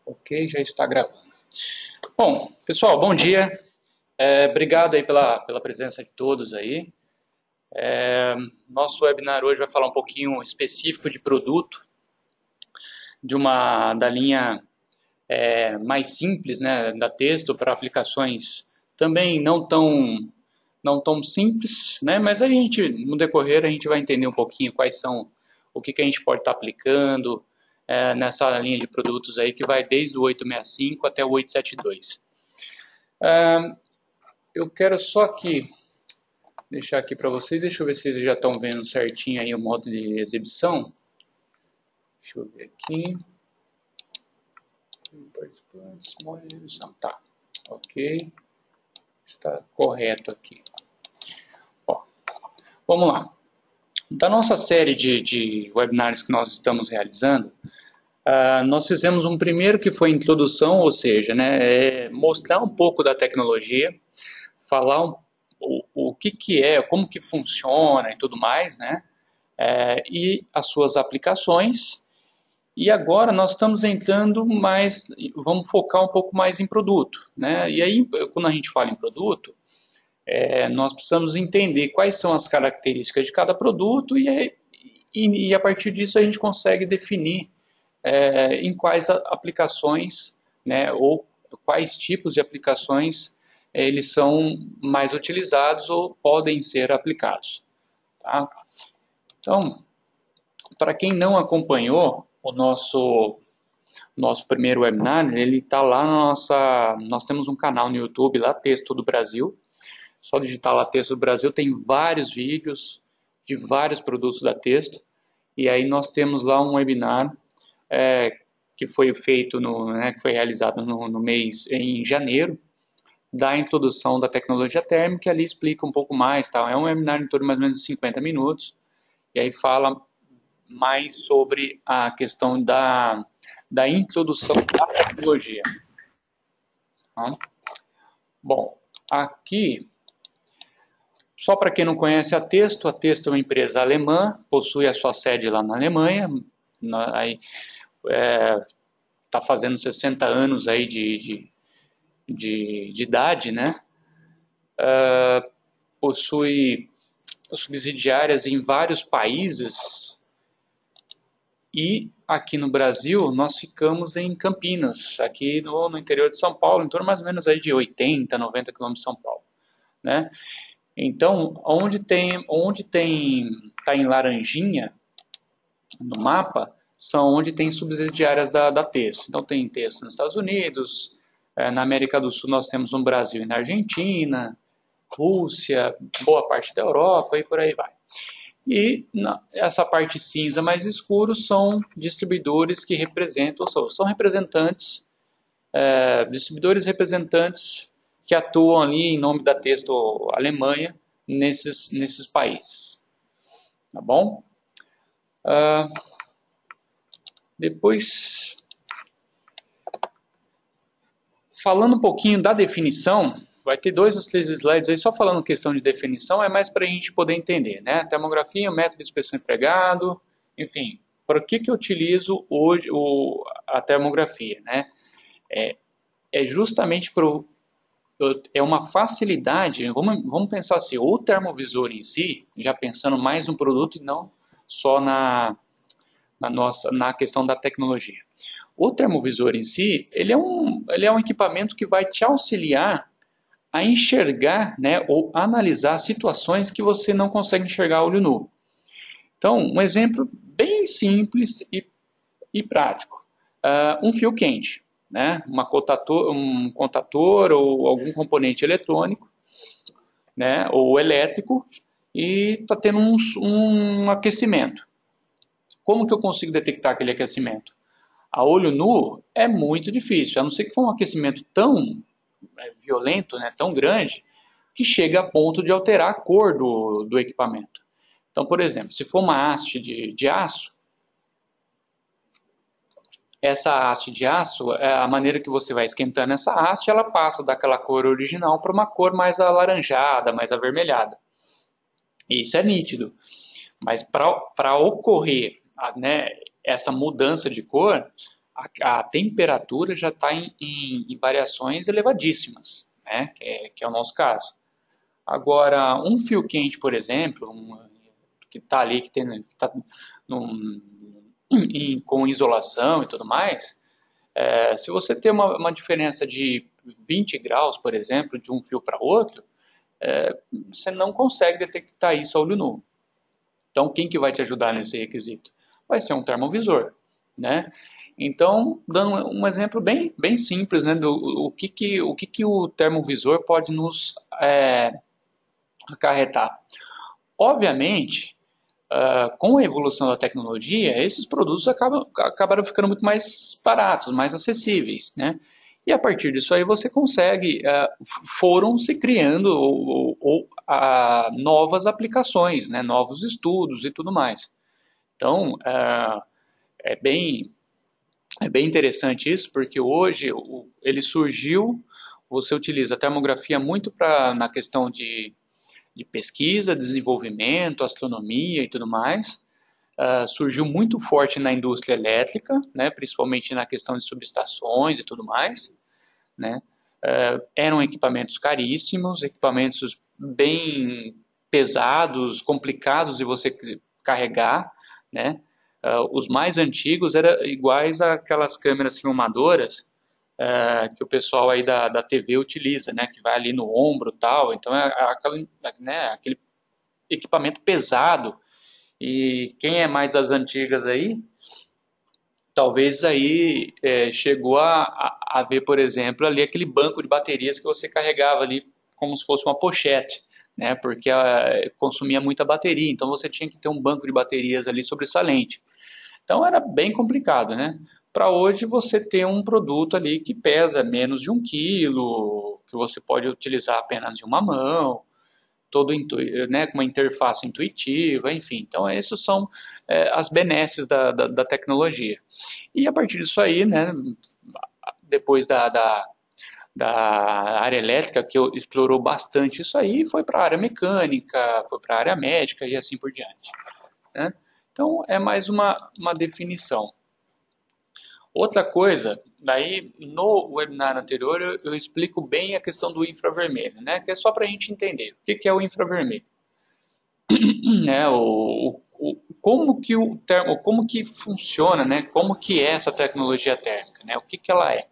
Ok, já está gravando. Bom, pessoal, bom dia. Obrigado aí pela presença de todos aí. Nosso webinar hoje vai falar um pouquinho específico de produto, da linha mais simples, né, da Texto para aplicações também não tão simples, né, mas no decorrer a gente vai entender um pouquinho o que a gente pode estar aplicando nessa linha de produtos aí que vai desde o 865 até o 872. Eu quero só deixar aqui para vocês, deixa eu ver se vocês já estão vendo certinho aí o modo de exibição. Deixa eu ver aqui. Participantes, modo de exibição. Tá, ok. Está correto aqui. Ó, vamos lá. Da nossa série de webinars que nós estamos realizando, nós fizemos um primeiro que foi introdução, ou seja, né, mostrar um pouco da tecnologia, falar o que é, como que funciona e tudo mais, né, e as suas aplicações. E agora nós estamos entrando vamos focar um pouco mais em produto, né, e aí quando a gente fala em produto, nós precisamos entender quais são as características de cada produto e a partir disso a gente consegue definir em quais aplicações, né, ou quais tipos de aplicações eles são mais utilizados ou podem ser aplicados. Tá? Então, para quem não acompanhou o nosso primeiro webinar, ele está lá nós temos um canal no YouTube, lá Texto do Brasil. Só digitar lá Texto do Brasil, tem vários vídeos de vários produtos da Texto. E aí nós temos lá um webinar que foi feito, que foi realizado no mês em janeiro, da introdução da tecnologia térmica, ali explica um pouco mais, tá? É um webinar em torno de mais ou menos de 50 minutos, e aí fala mais sobre a questão da introdução da tecnologia. Tá? Bom, aqui, só para quem não conhece a Texto é uma empresa alemã, possui a sua sede lá na Alemanha, está fazendo 60 anos aí de idade, né? Possui subsidiárias em vários países e aqui no Brasil nós ficamos em Campinas, aqui no interior de São Paulo, em torno mais ou menos aí de 80, 90 quilômetros de São Paulo, né? Então, tá em laranjinha no mapa, são onde tem subsidiárias da Texto. Então, tem Texto nos Estados Unidos, na América do Sul nós temos no Brasil e na Argentina, Rússia, boa parte da Europa e por aí vai. E essa parte cinza mais escuro são distribuidores que representam, ou são representantes, distribuidores representantes que atuam ali em nome da Texto Alemanha nesses países. Tá bom? Depois, falando um pouquinho da definição, vai ter 2 ou 3 slides aí só falando questão de definição, é mais para a gente poder entender, né? Termografia, método de expressão empregado, enfim, para que eu utilizo hoje a termografia, né? É justamente é uma facilidade, vamos pensar assim, o termovisor em si, já pensando mais no produto e não só na questão da tecnologia. O termovisor em si, ele é um equipamento que vai te auxiliar a enxergar, né, ou analisar situações que você não consegue enxergar a olho nu. Então, um exemplo bem simples e prático. Um fio quente, né, um contator ou algum componente eletrônico, né, ou elétrico, e está tendo um aquecimento. Como que eu consigo detectar aquele aquecimento? A olho nu é muito difícil, a não ser que for um aquecimento tão violento, né, tão grande, que chega a ponto de alterar a cor do equipamento. Então, por exemplo, se for uma haste de aço, essa haste de aço, a maneira que você vai esquentando essa haste, ela passa daquela cor original para uma cor mais alaranjada, mais avermelhada. Isso é nítido. Mas para ocorrer, né, essa mudança de cor, a temperatura já está em variações elevadíssimas, né? Que é o nosso caso. Agora, um fio quente, por exemplo, que está ali, que está com isolação e tudo mais, se você tem uma diferença de 20 graus, por exemplo, de um fio para outro, você não consegue detectar isso a olho nu. Então, quem que vai te ajudar nesse requisito? Vai ser um termovisor, né? Então, dando um exemplo bem simples, né, do o que o termovisor pode nos acarretar. Obviamente, com a evolução da tecnologia, esses produtos acabaram ficando muito mais baratos, mais acessíveis, né? E a partir disso aí você consegue, foram se criando novas aplicações, né? Novos estudos e tudo mais. Então, é bem, é bem interessante isso, porque hoje ele surgiu, você utiliza a termografia muito na questão de pesquisa, desenvolvimento, astronomia e tudo mais. Surgiu muito forte na indústria elétrica, né, principalmente na questão de subestações e tudo mais, né. Eram equipamentos caríssimos, equipamentos bem pesados, complicados de você carregar, né. Os mais antigos eram iguais àquelas câmeras filmadoras que o pessoal aí da TV utiliza, né, que vai ali no ombro e tal. Então aquele equipamento pesado. E quem é mais das antigas aí, talvez aí chegou a ver, por exemplo, ali aquele banco de baterias que você carregava ali como se fosse uma pochete, né? Porque consumia muita bateria, então você tinha que ter um banco de baterias ali sobressalente. Então era bem complicado, né? Para hoje você ter um produto ali que pesa menos de 1 quilo, que você pode utilizar apenas de uma mão, né, com uma interface intuitiva, enfim. Então, esses são as benesses da tecnologia. E a partir disso aí, né, depois da área elétrica, que explorou bastante isso aí, foi para a área mecânica, foi para a área médica e assim por diante, né? Então, é mais uma definição. Outra coisa, daí no webinar anterior eu explico bem a questão do infravermelho, né? Que é só para a gente entender o que é o infravermelho. Né? Como que funciona, né? Como que é essa tecnologia térmica, né? O que ela é?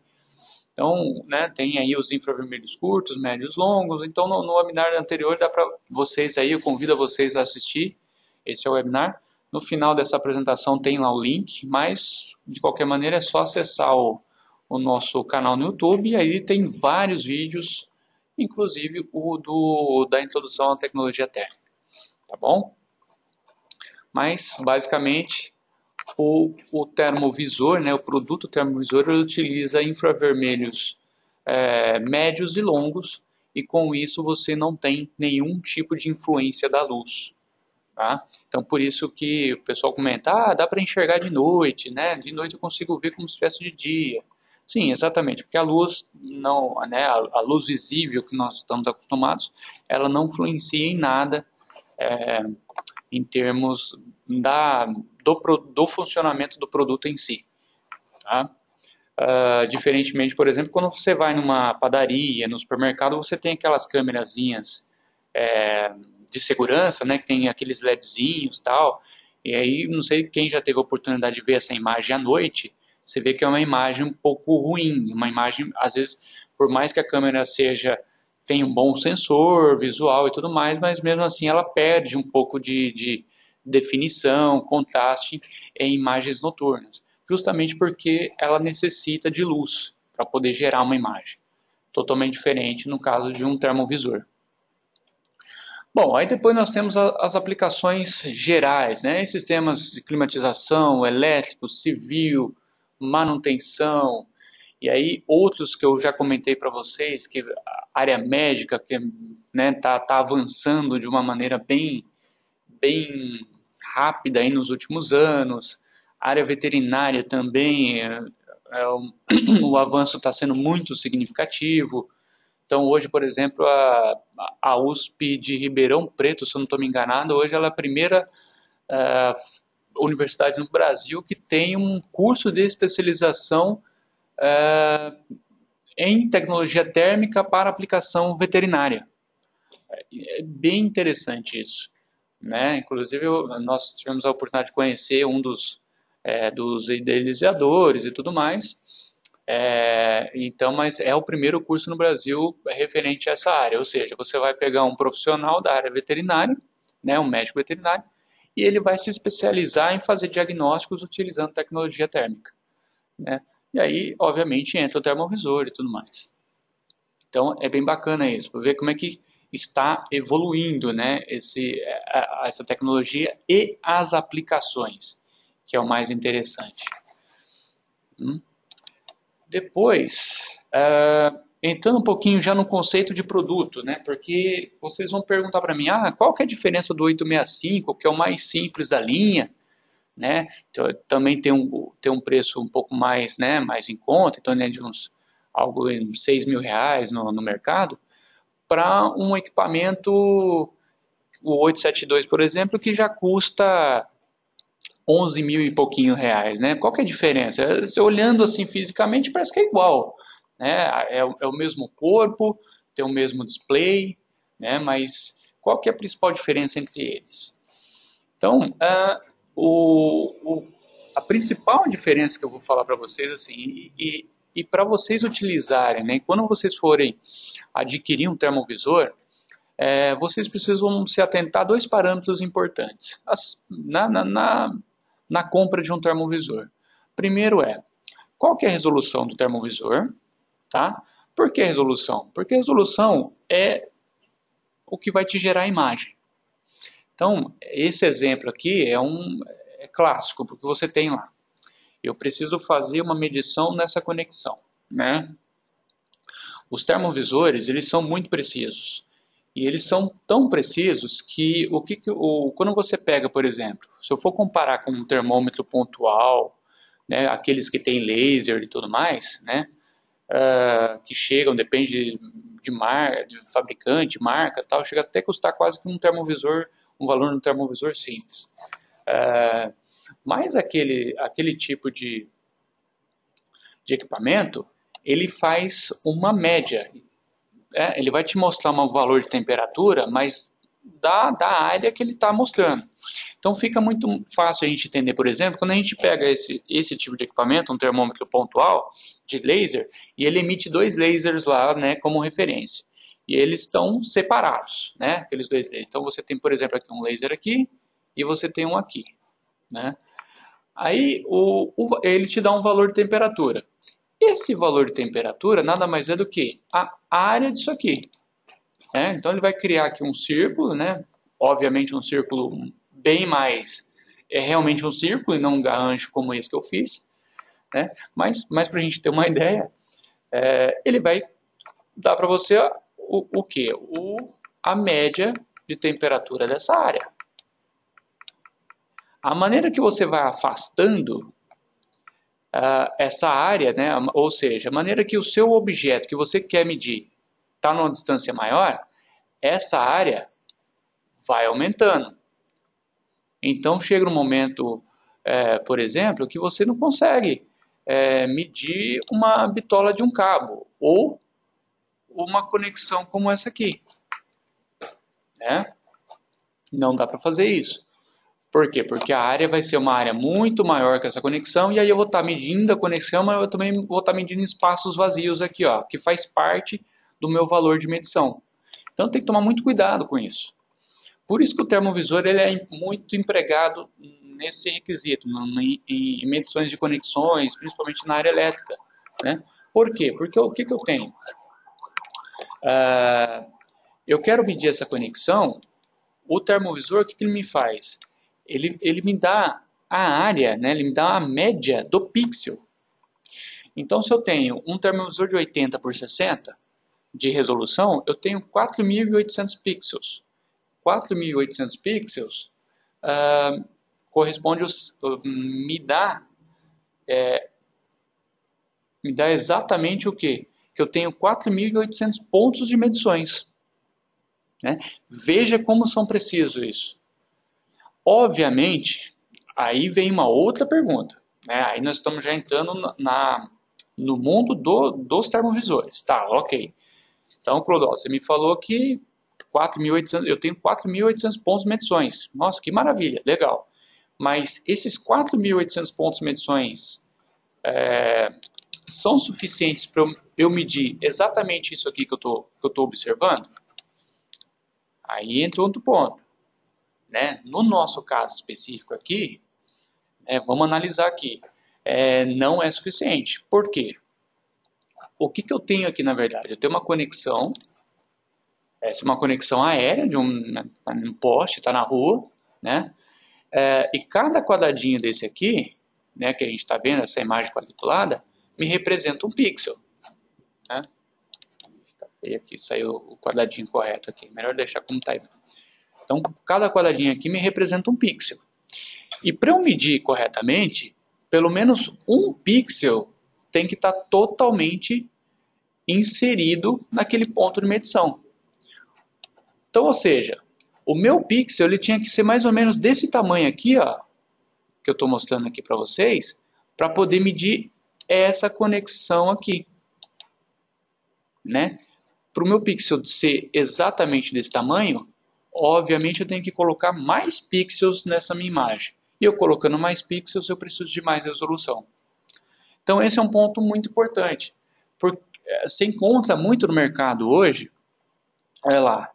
Então, né, tem aí os infravermelhos curtos, médios, longos. Então, no webinar anterior dá para vocês aí, eu convido a vocês a assistir. Esse é o webinar. No final dessa apresentação tem lá o link, mas de qualquer maneira é só acessar o nosso canal no YouTube, e aí tem vários vídeos, inclusive da introdução à tecnologia térmica, tá bom? Mas, basicamente, o termovisor, né, o produto termovisor, ele utiliza infravermelhos médios e longos, e com isso você não tem nenhum tipo de influência da luz. Tá? Então, por isso que o pessoal comenta, dá para enxergar de noite, né? De noite eu consigo ver como se estivesse de dia. Sim, exatamente, porque a luz não, né, a luz visível que nós estamos acostumados, ela não influencia em nada em termos do funcionamento do produto em si. Tá? Diferentemente, por exemplo, quando você vai numa padaria, no supermercado, você tem aquelas câmerazinhas de segurança, né, que tem aqueles LEDzinhos e tal, e aí não sei quem já teve a oportunidade de ver essa imagem à noite, você vê que é uma imagem um pouco ruim, uma imagem, às vezes, por mais que a câmera tenha um bom sensor visual e tudo mais, mas mesmo assim ela perde um pouco de definição, contraste em imagens noturnas, justamente porque ela necessita de luz para poder gerar uma imagem, totalmente diferente no caso de um termovisor. Bom, aí depois nós temos as aplicações gerais, né? Sistemas de climatização, elétrico, civil, manutenção, e aí outros que eu já comentei para vocês, que a área médica, que né, tá avançando de uma maneira bem rápida aí nos últimos anos, a área veterinária também, o avanço está sendo muito significativo. Então, hoje, por exemplo, a USP de Ribeirão Preto, se eu não estou me enganado, hoje ela é a primeira universidade no Brasil que tem um curso de especialização em tecnologia térmica para aplicação veterinária. É bem interessante isso, né? Inclusive, nós tivemos a oportunidade de conhecer um dos idealizadores e tudo mais. Então, mas é o primeiro curso no Brasil referente a essa área, ou seja, você vai pegar um profissional da área veterinária, né, um médico veterinário, e ele vai se especializar em fazer diagnósticos utilizando tecnologia térmica, né? E aí, obviamente, entra o termovisor e tudo mais. Então, é bem bacana isso, para ver como é que está evoluindo, né, essa tecnologia e as aplicações, que é o mais interessante. Depois, entrando um pouquinho já no conceito de produto, né, porque vocês vão perguntar para mim, qual que é a diferença do 865, que é o mais simples da linha, né, então, também tem um preço um pouco mais, né, mais em conta, então é de algo em R$6.000 no mercado, para um equipamento, o 872, por exemplo, que já custa 11 mil e pouquinho reais, né? Qual que é a diferença? Você olhando assim fisicamente parece que é igual, né? É o mesmo corpo, tem o mesmo display, né? Mas qual que é a principal diferença entre eles? Então, a principal diferença que eu vou falar para vocês, assim, e para vocês utilizarem, né? Quando vocês forem adquirir um termovisor, vocês precisam se atentar a dois parâmetros importantes na compra de um termovisor. Primeiro qual que é a resolução do termovisor? Tá? Por que a resolução? Porque a resolução é o que vai te gerar a imagem. Então, esse exemplo aqui é clássico, porque você tem lá. Eu preciso fazer uma medição nessa conexão, né? Os termovisores, eles são muito precisos. E eles são tão precisos que quando você pega, por exemplo, se eu for comparar com um termômetro pontual, né, aqueles que tem laser e tudo mais, né, que chegam, depende de fabricante, marca, tal, chega até a custar quase que um valor no termovisor simples. Mas aquele tipo de equipamento, ele faz uma média. Ele vai te mostrar um valor de temperatura, mas da área que ele está mostrando. Então fica muito fácil a gente entender, por exemplo, quando a gente pega esse tipo de equipamento, um termômetro pontual de laser, e ele emite dois lasers lá, né, como referência. E eles estão separados, né, aqueles dois lasers. Então você tem, por exemplo, aqui um laser aqui e você tem um aqui, né? Aí ele te dá um valor de temperatura. Esse valor de temperatura nada mais é do que a área disso aqui. Então ele vai criar aqui um círculo, né? Obviamente um círculo bem mais... É realmente um círculo e não um garrancho como esse que eu fiz. Né? Mas para a gente ter uma ideia, ele vai dar para você o quê? A média de temperatura dessa área. A maneira que você vai afastando essa área, né? Ou seja, a maneira que o seu objeto que você quer medir está numa distância maior, essa área vai aumentando. Então chega um momento, por exemplo, que você não consegue medir uma bitola de um cabo ou uma conexão como essa aqui. Né? Não dá para fazer isso. Por quê? Porque a área vai ser uma área muito maior que essa conexão, e aí eu vou estar medindo a conexão, mas eu também vou estar medindo espaços vazios aqui, ó, que faz parte do meu valor de medição. Então tem que tomar muito cuidado com isso. Por isso que o termovisor ele é muito empregado nesse requisito, em medições de conexões, principalmente na área elétrica. Né? Por quê? Porque o que eu tenho? Eu quero medir essa conexão, o termovisor, o que ele me faz? Ele me dá a área, né? Ele me dá a média do pixel. Então, se eu tenho um termovisor de 80 por 60 de resolução, eu tenho 4.800 pixels. 4.800 pixels corresponde, me dá exatamente o quê? Que eu tenho 4.800 pontos de medições. Né? Veja como são precisos isso. Obviamente, aí vem uma outra pergunta, né? Aí nós estamos já entrando no mundo dos termovisores. Tá, ok. Então, Clodô, você me falou que 4.800, eu tenho 4.800 pontos de medições. Nossa, que maravilha, legal. Mas esses 4.800 pontos de medições são suficientes para eu medir exatamente isso aqui que eu tô observando? Aí entra outro ponto, né? No nosso caso específico aqui, vamos analisar aqui, não é suficiente. Por quê? O que eu tenho aqui, na verdade? Eu tenho uma conexão, essa é uma conexão aérea de um poste, está na rua, né? E cada quadradinho desse aqui, né, que a gente está vendo, essa imagem quadriculada, me representa um pixel. Né? E aqui saiu o quadradinho correto aqui, melhor deixar como está aí. Então, cada quadradinho aqui me representa um pixel. E para eu medir corretamente, pelo menos um pixel tem que estar totalmente inserido naquele ponto de medição. Então, ou seja, o meu pixel ele tinha que ser mais ou menos desse tamanho aqui, ó, que eu estou mostrando aqui para vocês, para poder medir essa conexão aqui. Né? Para o meu pixel ser exatamente desse tamanho, obviamente eu tenho que colocar mais pixels nessa minha imagem. E eu colocando mais pixels, eu preciso de mais resolução. Então esse é um ponto muito importante. Porque se encontra muito no mercado hoje, olha lá,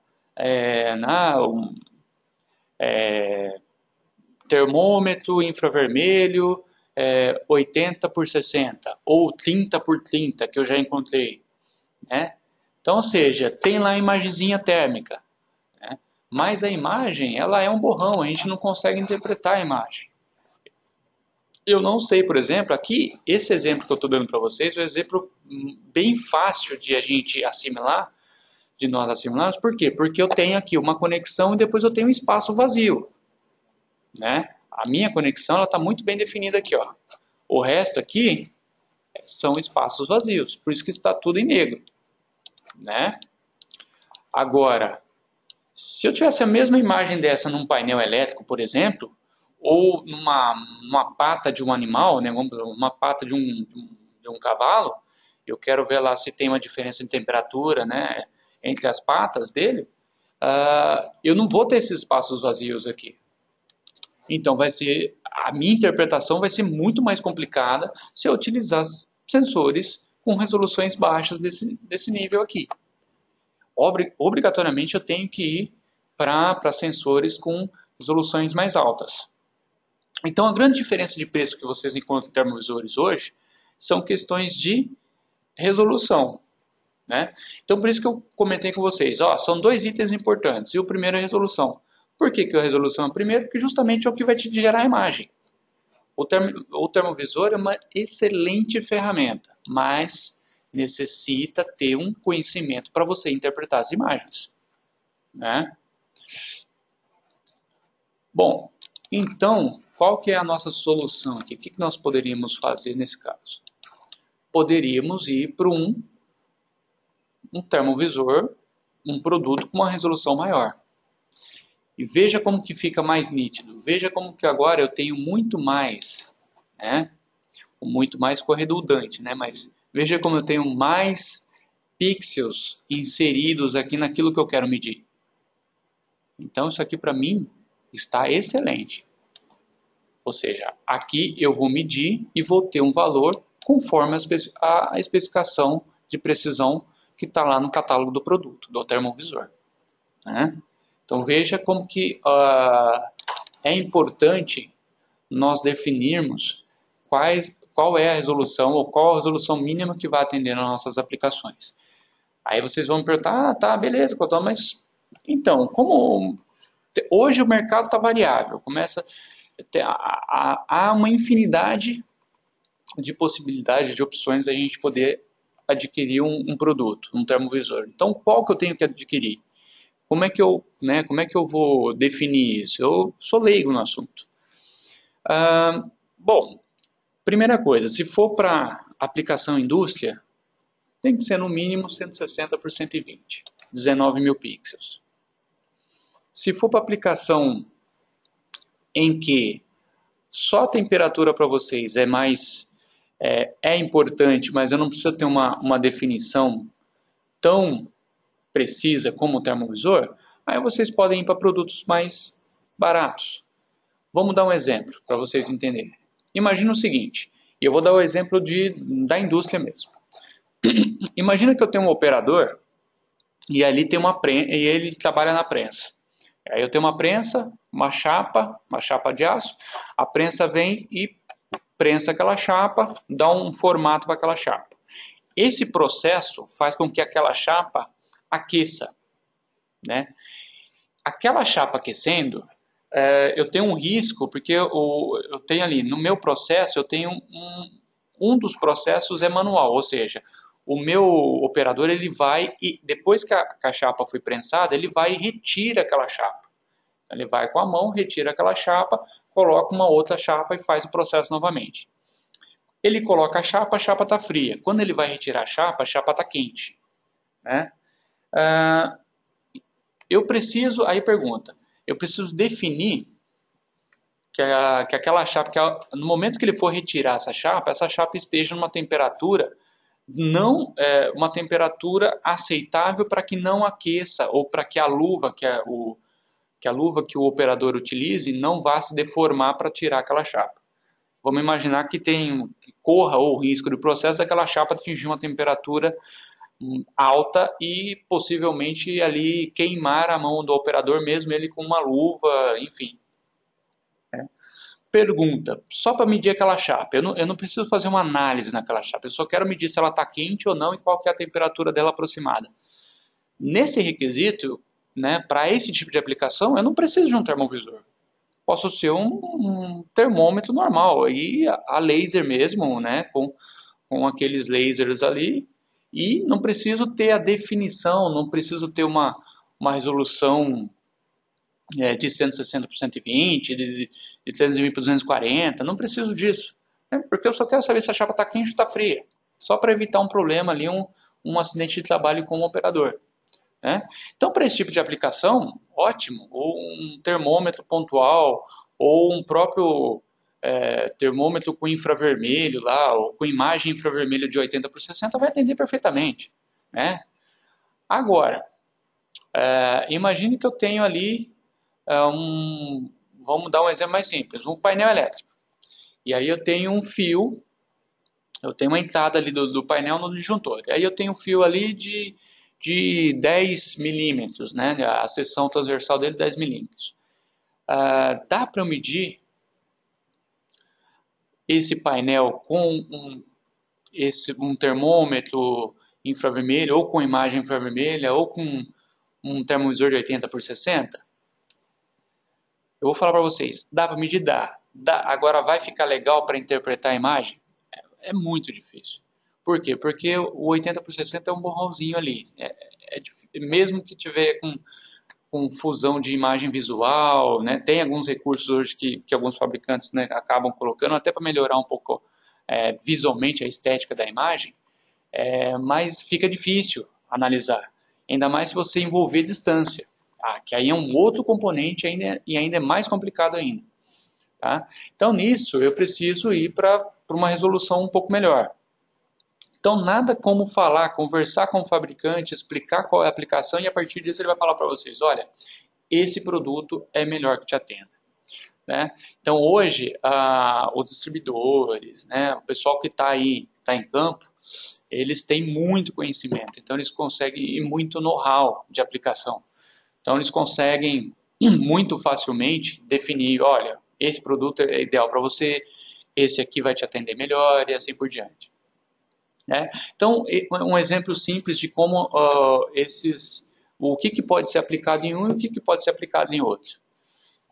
termômetro infravermelho 80 por 60 ou 30 por 30 que eu já encontrei, né? Então, ou seja, tem lá a imagenzinha térmica, né? Mas a imagem ela é um borrão, a gente não consegue interpretar a imagem. Eu não sei, por exemplo, aqui, esse exemplo que eu estou dando para vocês é um exemplo bem fácil de a gente assimilar, de nós assimilarmos. Por quê? Porque eu tenho aqui uma conexão e depois eu tenho um espaço vazio. Né? A minha conexão está muito bem definida aqui. Ó. O resto aqui são espaços vazios, por isso que está tudo em negro. Né? Agora, se eu tivesse a mesma imagem dessa num painel elétrico, por exemplo, ou numa pata de um animal, né, uma pata de um cavalo, eu quero ver lá se tem uma diferença de temperatura, né, entre as patas dele, eu não vou ter esses espaços vazios aqui. Então, a minha interpretação vai ser muito mais complicada se eu utilizar sensores com resoluções baixas desse nível aqui. Obrigatoriamente, eu tenho que ir para sensores com resoluções mais altas. Então, a grande diferença de preço que vocês encontram em termovisores hoje são questões de resolução. Né? Então, por isso que eu comentei com vocês, são dois itens importantes. E o primeiro é a resolução. Por que a resolução é o primeiro? Porque justamente é o que vai te gerar a imagem. O termovisor é uma excelente ferramenta, mas necessita ter um conhecimento para você interpretar as imagens. Né? Bom, então, qual que é a nossa solução aqui? O que nós poderíamos fazer nesse caso? Poderíamos ir para um termovisor, um produto com uma resolução maior. E veja como que fica mais nítido. Veja como que agora eu tenho muito mais, né? Muito mais corredundante, né? Mas veja como eu tenho mais pixels inseridos aqui naquilo que eu quero medir. Então isso aqui para mim está excelente. Ou seja, aqui eu vou medir e vou ter um valor conforme a especificação de precisão que está lá no catálogo do produto, do termovisor. Né? Então veja como que é importante nós definirmos qual é a resolução ou qual a resolução mínima que vai atender nas nossas aplicações. Aí vocês vão me perguntar, tá, beleza, mas então, como hoje o mercado está variável, há uma infinidade de possibilidades, de opções da gente poder adquirir um produto, um termovisor. Então, qual que eu tenho que adquirir? Como é que eu vou definir isso? Eu sou leigo no assunto. Bom, primeira coisa, se for para aplicação indústria, tem que ser no mínimo 160 por 120, 19 mil pixels. Se for para aplicação em que só a temperatura para vocês é importante, mas eu não preciso ter uma definição tão precisa como o termovisor, aí vocês podem ir para produtos mais baratos. Vamos dar um exemplo para vocês entenderem. Imagina o seguinte, e eu vou dar o exemplo da indústria mesmo. Imagina que eu tenho um operador e ali tem e ele trabalha na prensa. Aí eu tenho uma prensa, uma chapa de aço, a prensa vem e prensa aquela chapa, dá um formato para aquela chapa. Esse processo faz com que aquela chapa aqueça, né? Aquela chapa aquecendo, eu tenho um risco, porque eu tenho ali, no meu processo, eu tenho um dos processos é manual, ou seja, o meu operador, ele vai, e depois que a chapa foi prensada, ele vai e retira aquela chapa. Ele vai com a mão, retira aquela chapa, coloca uma outra chapa e faz o processo novamente. Ele coloca a chapa está fria. Quando ele vai retirar a chapa está quente, né? Aí pergunta, eu preciso definir que aquela chapa, no momento que ele for retirar essa chapa esteja numa temperatura, não uma temperatura aceitável para que não aqueça, ou para que a luva que o operador utilize não vá se deformar para tirar aquela chapa. Vamos imaginar que corra o risco do processo daquela chapa atingir uma temperatura alta e possivelmente ali queimar a mão do operador, mesmo ele com uma luva, enfim. Pergunta, só para medir aquela chapa, eu não preciso fazer uma análise naquela chapa, eu só quero medir se ela está quente ou não e qual que é a temperatura dela aproximada. Nesse requisito, né, para esse tipo de aplicação, eu não preciso de um termovisor. Posso ser um termômetro normal, aí a laser mesmo, né, com aqueles lasers ali, e não preciso ter a definição, não preciso ter uma resolução de 160 por 120, de 320 por 240, não preciso disso, né, porque eu só quero saber se a chapa está quente ou está fria, só para evitar um problema ali, um acidente de trabalho com o operador. Né? Então, para esse tipo de aplicação, ótimo, ou um termômetro pontual, ou um próprio termômetro com infravermelho lá, ou com imagem infravermelho de 80 por 60 vai atender perfeitamente. Né? Agora, imagine que eu tenho ali vamos dar um exemplo mais simples, um painel elétrico. E aí eu tenho um fio, eu tenho uma entrada ali do painel no disjuntor. E aí eu tenho um fio ali de 10 milímetros, né? A seção transversal dele 10 milímetros. Dá para eu medir esse painel com um termômetro infravermelho, ou com imagem infravermelha, ou com um termovisor de 80 por 60? Eu vou falar para vocês, dá para medir? Dá. Agora vai ficar legal para interpretar a imagem? É muito difícil. Por quê? Porque o 80 por 60 é um borrãozinho ali. Mesmo que tiver com fusão de imagem visual, né? Tem alguns recursos hoje que alguns fabricantes, né, acabam colocando, até para melhorar um pouco visualmente a estética da imagem, mas fica difícil analisar. Ainda mais se você envolver distância, tá? Que aí é um outro componente e ainda é mais complicado ainda. Tá? Então, nisso, eu preciso ir para uma resolução um pouco melhor. Então, nada como conversar com o fabricante, explicar qual é a aplicação e a partir disso ele vai falar para vocês, olha, esse produto é melhor que te atenda. Né? Então, hoje, os distribuidores, né, o pessoal que está aí, que está em campo, eles têm muito conhecimento, então eles conseguem e muito know-how de aplicação. Então, eles conseguem muito facilmente definir, olha, esse produto é ideal para você, esse aqui vai te atender melhor e assim por diante. Né? Então, um exemplo simples de como o que pode ser aplicado em um e o que pode ser aplicado em outro.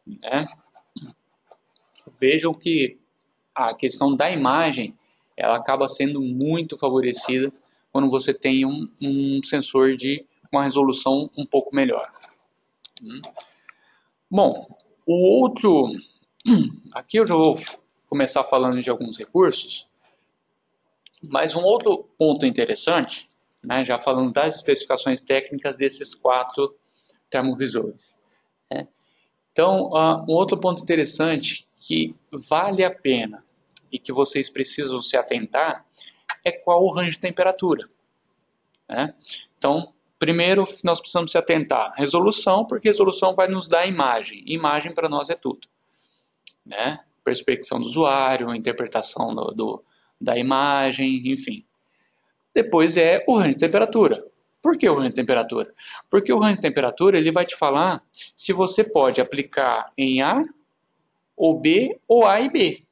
Né? Vejam que a questão da imagem, ela acaba sendo muito favorecida quando você tem um sensor de uma resolução um pouco melhor. Bom, aqui eu já vou começar falando de alguns recursos, mas um outro ponto interessante, né, já falando das especificações técnicas desses 4 termovisores. Né? Então, um outro ponto interessante que vale a pena e que vocês precisam se atentar é qual o range de temperatura, né? Então, primeiro nós precisamos se atentar resolução, porque resolução vai nos dar imagem. Imagem para nós é tudo, né? Perspecção do usuário, interpretação da imagem, enfim. Depois é o range de temperatura. Por que o range de temperatura? Porque o range de temperatura ele vai te falar se você pode aplicar em A ou B ou A e B,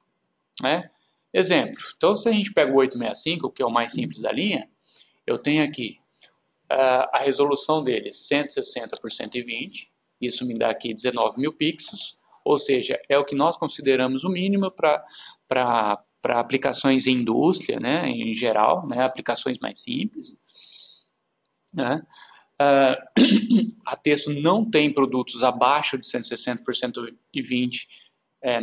né? Exemplo, então se a gente pega o 865, que é o mais simples da linha, eu tenho aqui a resolução dele 160 por 120, isso me dá aqui 19.000 pixels, ou seja, é o que nós consideramos o mínimo para aplicações em indústria, né, em geral, né, aplicações mais simples. Né? A Texto não tem produtos abaixo de 160 por 120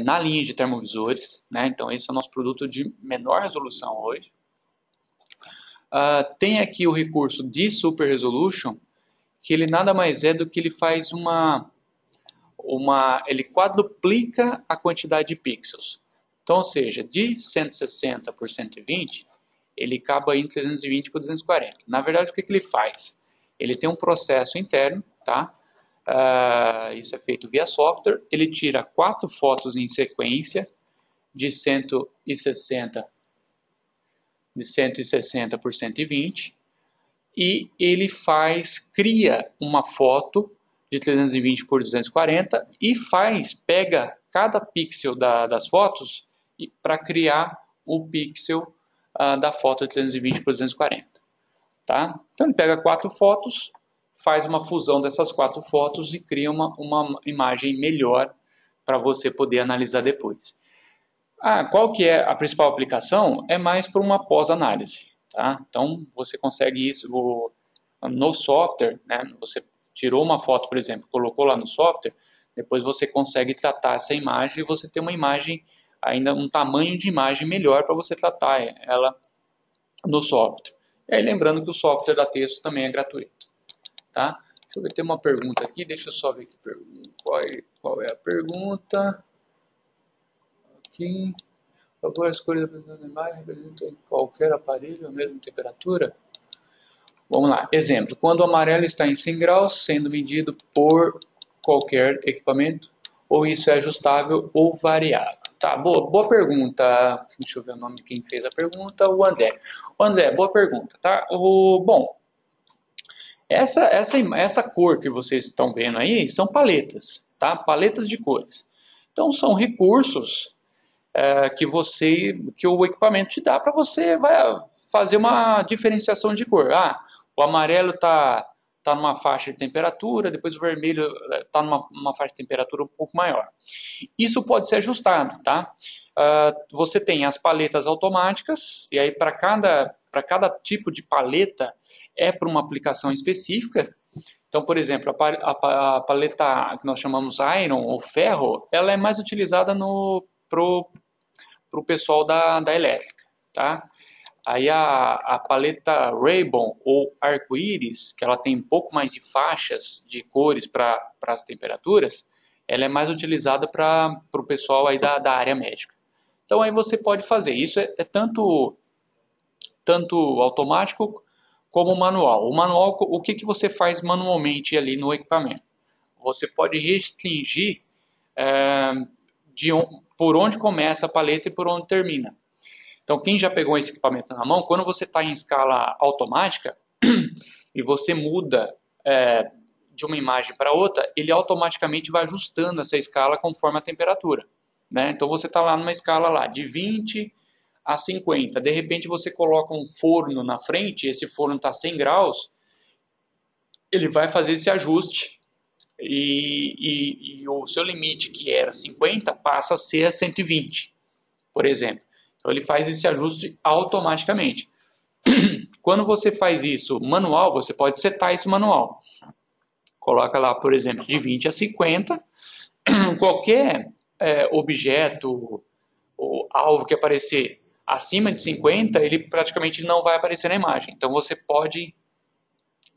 na linha de termovisores, né? Então esse é o nosso produto de menor resolução hoje. Tem aqui o recurso de Super Resolution, que ele nada mais é do que ele faz ele quadruplica a quantidade de pixels. Então, ou seja, de 160 por 120, ele acaba em 320 por 240. Na verdade, o que ele faz? Ele tem um processo interno, tá? Isso é feito via software. Ele tira 4 fotos em sequência de 160 por 120 e ele cria uma foto de 320 por 240 e pega cada pixel das fotos para criar o pixel da foto de 320 por 240. Tá? Então ele pega 4 fotos, faz uma fusão dessas 4 fotos e cria uma imagem melhor para você poder analisar depois. Qual que é a principal aplicação? É mais para uma pós-análise. Tá? Então você consegue isso no software, né? Você tirou uma foto, por exemplo, colocou lá no software, depois você consegue tratar essa imagem e você tem uma imagem, ainda um tamanho de imagem melhor para você tratar ela no software. E aí lembrando que o software da Texto também é gratuito. Tá? Deixa eu ver, tem uma pergunta aqui, deixa eu só ver aqui, qual é a pergunta. Aqui, por favor, as cores da imagem representam em qualquer aparelho a mesma temperatura? Vamos lá, exemplo, quando o amarelo está em 100 graus, sendo medido por qualquer equipamento, ou isso é ajustável ou variável? Tá, boa pergunta. Deixa eu ver o nome de quem fez a pergunta, o André. O André, boa pergunta, tá? Bom, essa cor que vocês estão vendo aí são paletas, tá? Paletas de cores. Então são recursos que o equipamento te dá para você fazer uma diferenciação de cor. O amarelo está numa faixa de temperatura, depois o vermelho está numa faixa de temperatura um pouco maior. Isso pode ser ajustado, tá? Você tem as paletas automáticas, e aí para cada tipo de paleta é para uma aplicação específica. Então, por exemplo, a paleta que nós chamamos Iron ou ferro, ela é mais utilizada pro pessoal da elétrica, tá? Aí a paleta Rainbow ou arco-íris, que ela tem um pouco mais de faixas de cores para as temperaturas, ela é mais utilizada para o pessoal aí da área médica. Então aí você pode fazer. Isso é tanto automático como manual. O manual, o que você faz manualmente ali no equipamento? Você pode restringir por onde começa a paleta e por onde termina. Então, quem já pegou esse equipamento na mão, quando você está em escala automática e você muda de uma imagem para outra, ele automaticamente vai ajustando essa escala conforme a temperatura. Né? Então, você está lá numa escala lá, de 20 a 50. De repente, você coloca um forno na frente, esse forno está a 100 graus, ele vai fazer esse ajuste. E o seu limite, que era 50, passa a ser 120, por exemplo. Então ele faz esse ajuste automaticamente. Quando você faz isso manual, você pode setar isso manual. Coloca lá, por exemplo, de 20 a 50. Qualquer objeto ou alvo que aparecer acima de 50, ele praticamente não vai aparecer na imagem. Então você pode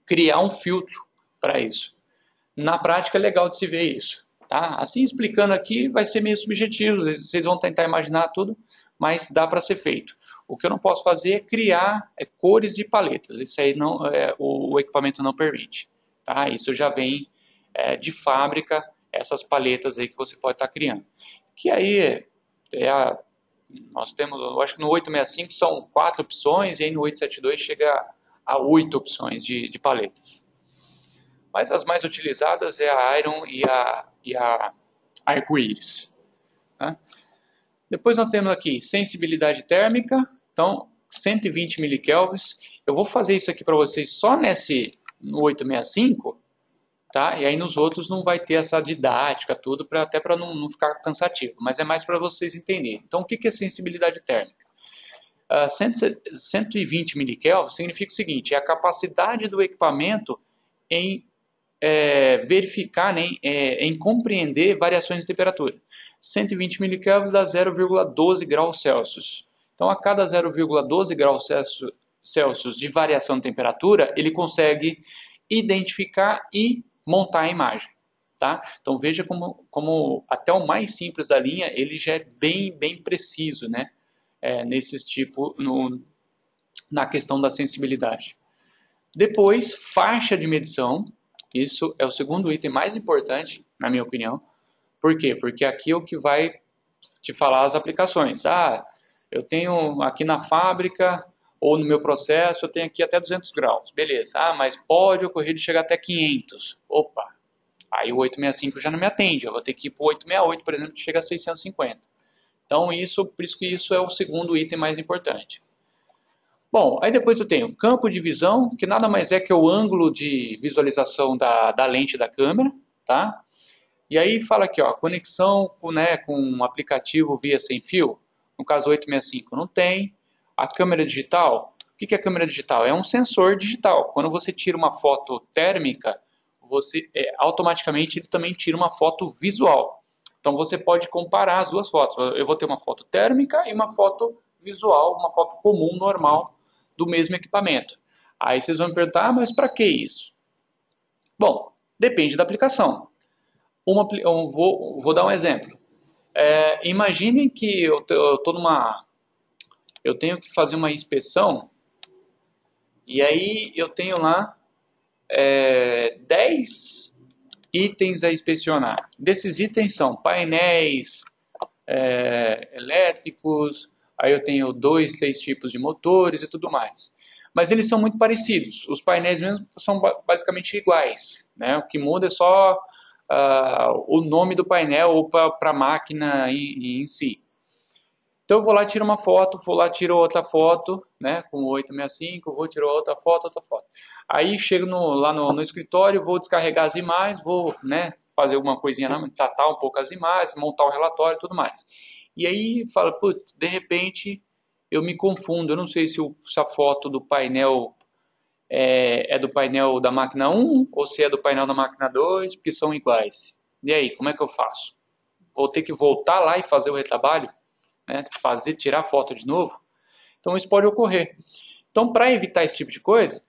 criar um filtro para isso. Na prática é legal de se ver isso. Tá? Assim, explicando aqui, vai ser meio subjetivo, vocês vão tentar imaginar tudo, mas dá para ser feito. O que eu não posso fazer é criar cores de paletas, isso aí não, o equipamento não permite. Tá? Isso já vem de fábrica, essas paletas aí que você pode estar criando. Que aí nós temos, eu acho que no 865 são 4 opções, e aí no 872 chega a 8 opções de paletas. Mas as mais utilizadas é a Iron e a Arco-Íris. Tá? Depois nós temos aqui sensibilidade térmica, então 120 milikelvins. Eu vou fazer isso aqui para vocês só no 865, tá? E aí nos outros não vai ter essa didática, tudo, até para não ficar cansativo, mas é mais para vocês entenderem. Então o que é sensibilidade térmica? 120 milikelvins significa o seguinte, é a capacidade do equipamento em verificar, né, em compreender variações de temperatura. 120 milikelvins dá 0,12 graus Celsius. Então, a cada 0,12 graus Celsius de variação de temperatura, ele consegue identificar e montar a imagem. Tá? Então, veja como até o mais simples da linha, ele já é bem preciso, né? Nesses tipos, na questão da sensibilidade. Depois, faixa de medição. Isso é o segundo item mais importante, na minha opinião. Por quê? Porque aqui é o que vai te falar as aplicações. Eu tenho aqui na fábrica ou no meu processo, eu tenho aqui até 200 graus. Beleza. Mas pode ocorrer de chegar até 500. Opa! Aí o 865 já não me atende. Eu vou ter que ir para o 868, por exemplo, que chega a 650. Então, por isso que isso é o segundo item mais importante. Bom, aí depois eu tenho campo de visão, que nada mais é que o ângulo de visualização da lente da câmera, tá? E aí fala aqui, ó, conexão com um aplicativo via sem fio, no caso 865 não tem. A câmera digital, o que é a câmera digital? É um sensor digital. Quando você tira uma foto térmica, automaticamente ele também tira uma foto visual. Então você pode comparar as duas fotos. Eu vou ter uma foto térmica e uma foto visual, uma foto comum, normal, do mesmo equipamento. Aí vocês vão me perguntar, mas para que isso? Bom, depende da aplicação. Vou dar um exemplo. Imaginem que eu tenho que fazer uma inspeção e aí eu tenho lá 10 itens a inspecionar. Desses itens são painéis elétricos, aí eu tenho 2, 3 tipos de motores e tudo mais. Mas eles são muito parecidos. Os painéis mesmo são basicamente iguais, né? O que muda é só o nome do painel ou para a máquina em si. Então eu vou lá, tiro uma foto, vou lá, tiro outra foto, né? Com o 865, vou tirar outra foto. Aí chego lá no escritório, vou descarregar as imagens, vou, né, fazer alguma coisinha, tratar um pouco as imagens, montar um relatório e tudo mais. E aí fala, putz, de repente eu me confundo, eu não sei se a foto do painel é do painel da máquina 1 ou se é do painel da máquina 2, porque são iguais. E aí, como é que eu faço? Vou ter que voltar lá e fazer o retrabalho? Né? Tirar foto de novo? Então isso pode ocorrer. Então, para evitar esse tipo de coisa,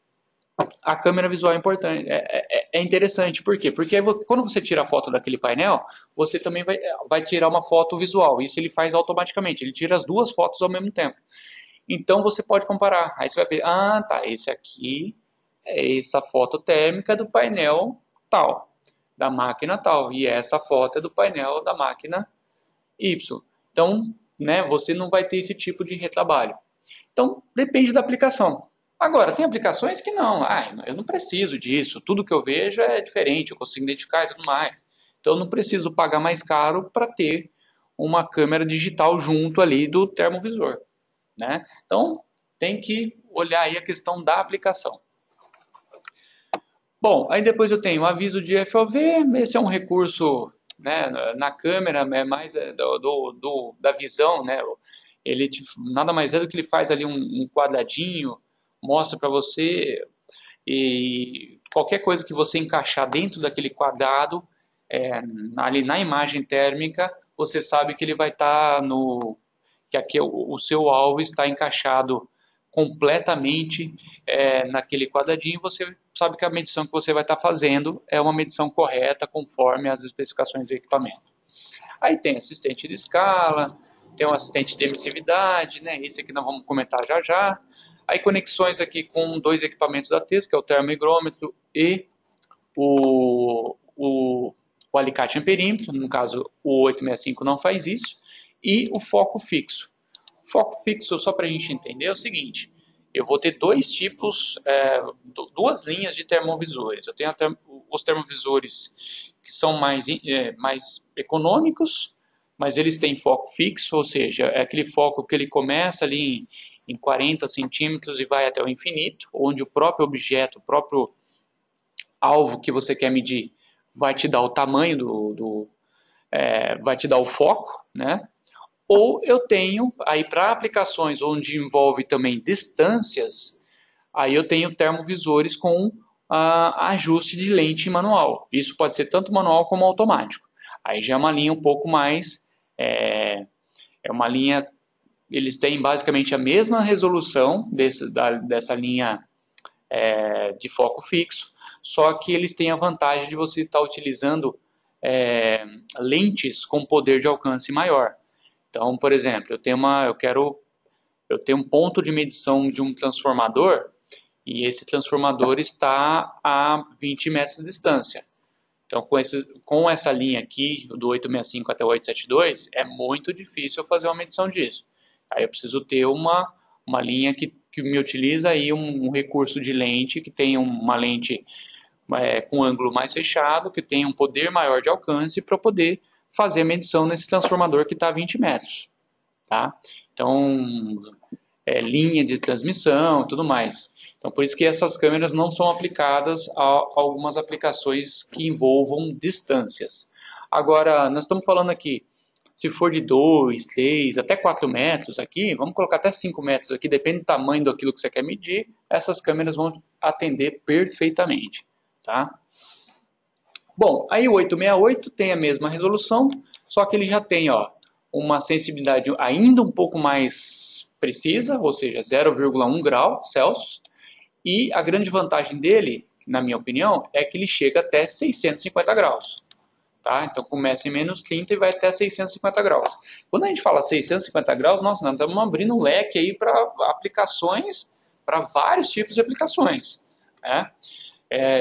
a câmera visual é importante, é interessante. Por quê? Porque quando você tira a foto daquele painel, você também vai tirar uma foto visual. Isso ele faz automaticamente, ele tira as duas fotos ao mesmo tempo. Então você pode comparar. Aí você vai ver, tá, esse aqui é essa foto térmica do painel tal, da máquina tal, e essa foto é do painel da máquina Y. Então, né, você não vai ter esse tipo de retrabalho. Então, depende da aplicação. Agora, tem aplicações que não. Eu não preciso disso. Tudo que eu vejo é diferente. Eu consigo identificar e tudo mais. Então, eu não preciso pagar mais caro para ter uma câmera digital junto ali do termovisor. Né? Então, tem que olhar aí a questão da aplicação. Bom, aí depois eu tenho o aviso de FOV. Esse é um recurso, né, na câmera, é mais da visão. Né? Ele nada mais é do que ele faz ali um quadradinho, mostra para você, e qualquer coisa que você encaixar dentro daquele quadrado, ali na imagem térmica, você sabe que ele vai estar que aqui o seu alvo está encaixado completamente naquele quadradinho, você sabe que a medição que você vai estar fazendo é uma medição correta conforme as especificações do equipamento. Aí tem assistente de escala, tem um assistente de emissividade, né? Esse aqui nós vamos comentar já já. Aí conexões aqui com dois equipamentos da TESA, que é o termohigrômetro e o alicate amperímetro, no caso o 865 não faz isso, e o foco fixo. O foco fixo, só para a gente entender, é o seguinte: eu vou ter dois tipos, duas linhas de termovisores. Eu tenho os termovisores que são mais econômicos, mas eles têm foco fixo, ou seja, é aquele foco que ele começa ali em 40 centímetros e vai até o infinito, onde o próprio objeto, o próprio alvo que você quer medir vai te dar o tamanho vai te dar o foco, né? Ou eu tenho, aí para aplicações onde envolve também distâncias, aí eu tenho termovisores com ajuste de lente manual. Isso pode ser tanto manual como automático. Aí já é uma linha um pouco mais, é uma linha, eles têm basicamente a mesma resolução dessa linha de foco fixo, só que eles têm a vantagem de você estar utilizando lentes com poder de alcance maior. Então, por exemplo, eu tenho um ponto de medição de um transformador e esse transformador está a 20 metros de distância. Então, com essa linha aqui, do 865 até o 872, é muito difícil eu fazer uma medição disso. Aí eu preciso ter uma linha que me utiliza aí um recurso de lente, que tem uma lente com ângulo mais fechado, que tem um poder maior de alcance para poder fazer a medição nesse transformador que está a 20 metros. Tá? Então, linha de transmissão e tudo mais. Então, por isso que essas câmeras não são aplicadas a algumas aplicações que envolvam distâncias. Agora, nós estamos falando aqui, se for de 2, 3, até 4 metros aqui, vamos colocar até 5 metros aqui, depende do tamanho daquilo que você quer medir, essas câmeras vão atender perfeitamente. Tá? Bom, aí o 868 tem a mesma resolução, só que ele já tem uma sensibilidade ainda um pouco mais precisa, ou seja, 0,1 grau Celsius, e a grande vantagem dele, na minha opinião, é que ele chega até 650 graus. Tá? Então começa em menos 30 e vai até 650 graus. Quando a gente fala 650 graus, nossa, nós estamos abrindo um leque aí para aplicações, para vários tipos de aplicações. Né?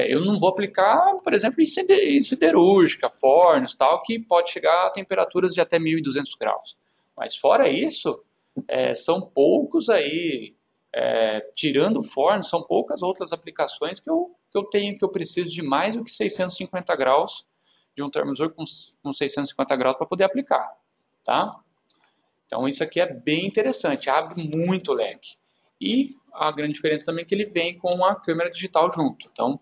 Eu não vou aplicar, por exemplo, em siderúrgica, fornos, tal, que pode chegar a temperaturas de até 1.200 graus. Mas fora isso, são poucos aí, tirando fornos, são poucas outras aplicações que eu preciso de mais do que 650 graus de um termovisor com 650 graus para poder aplicar. Tá? Então isso aqui é bem interessante, abre muito o leque. E a grande diferença também é que ele vem com a câmera digital junto. Então,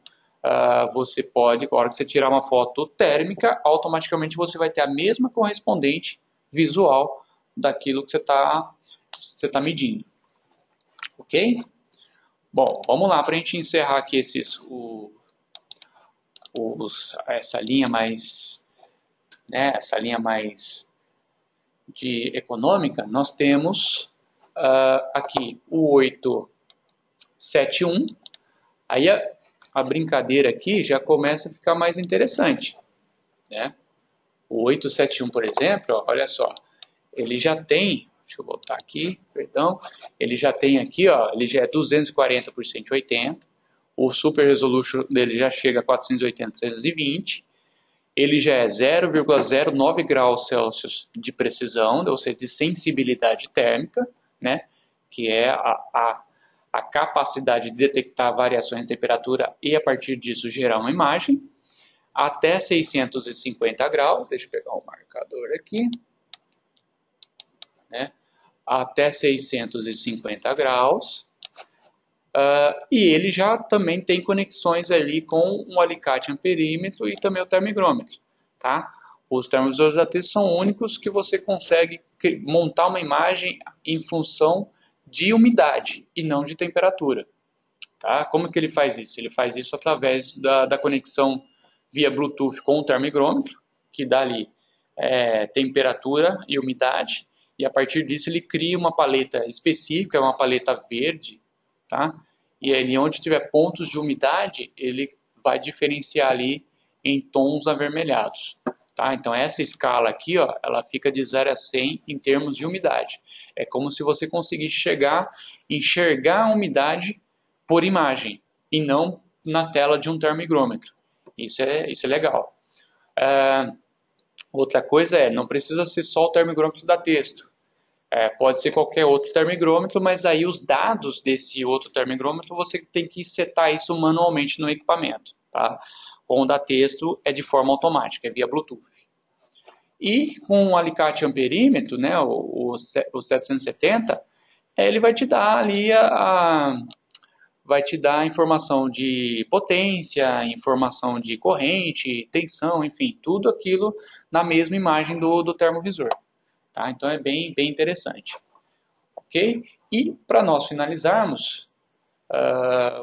você pode, na hora que você tirar uma foto térmica, automaticamente você vai ter a mesma correspondente visual daquilo que você tá medindo. Ok? Bom, vamos lá, para a gente encerrar aqui essa linha mais, né, essa linha mais de econômica, nós temos aqui o 871, aí a brincadeira aqui já começa a ficar mais interessante, né? O 871, por exemplo, olha só, ele já tem, deixa eu voltar aqui, perdão, ele já tem aqui, ele já é 240 por 180, o Super Resolution dele já chega a 480 por 320, ele já é 0,09 graus Celsius de precisão, ou seja, de sensibilidade térmica, né? Que é a capacidade de detectar variações de temperatura e, a partir disso, gerar uma imagem. Até 650 graus, deixa eu pegar um marcador aqui, né? Até 650 graus. E ele já também tem conexões ali com um alicate amperímetro e também o termohigrômetro. Tá? Os termovisores da TESA são únicos que você consegue montar uma imagem em função de umidade e não de temperatura. Tá? Como que ele faz isso? Ele faz isso através da conexão via Bluetooth com o termohigrômetro, que dá ali temperatura e umidade, e a partir disso ele cria uma paleta específica, uma paleta verde, tá? E ali onde tiver pontos de umidade, ele vai diferenciar ali em tons avermelhados. Tá? Então essa escala aqui, ó, ela fica de 0 a 100 em termos de umidade. É como se você conseguisse enxergar a umidade por imagem e não na tela de um termohigrômetro. Isso é legal. Outra coisa não precisa ser só o termohigrômetro da Testo. Pode ser qualquer outro termohigrômetro, mas aí os dados desse outro termohigrômetro você tem que setar isso manualmente no equipamento. Tá? Com o da Testo é de forma automática, é via Bluetooth. E com o alicate amperímetro, né, o 770, ele vai te dar ali vai te dar informação de potência, informação de corrente, tensão, enfim, tudo aquilo na mesma imagem do termovisor. Tá? Então é bem interessante. Ok? E para nós finalizarmos,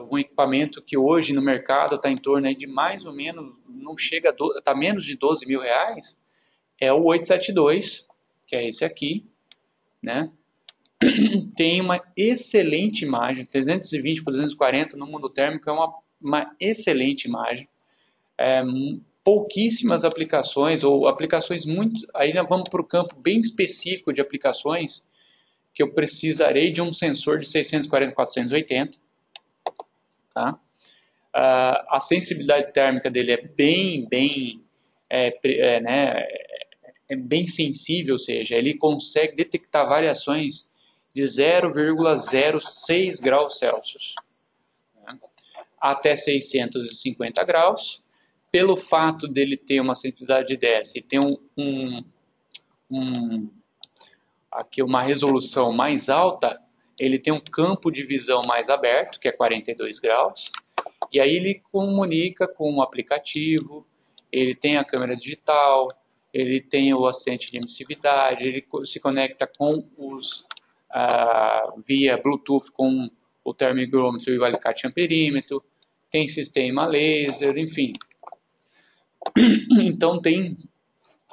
um equipamento que hoje no mercado está em torno aí de mais ou menos, não chega a está menos de 12 mil reais, é o 872, que é esse aqui, né? Tem uma excelente imagem, 320 por 240 no mundo térmico é uma excelente imagem. Pouquíssimas aplicações, ou aplicações muito... Aí nós vamos para o campo bem específico de aplicações, que eu precisarei de um sensor de 640 por 480. Tá? A sensibilidade térmica dele é bem sensível, ou seja, ele consegue detectar variações de 0,06 graus Celsius, né, até 650 graus. Pelo fato dele ter uma sensibilidade dessa e ter aqui uma resolução mais alta, ele tem um campo de visão mais aberto, que é 42 graus, e aí ele comunica com o aplicativo, ele tem a câmera digital, ele tem o assistente de emissividade, ele se conecta com via Bluetooth com o termohigrômetro e o alicate amperímetro, tem sistema laser, enfim. Então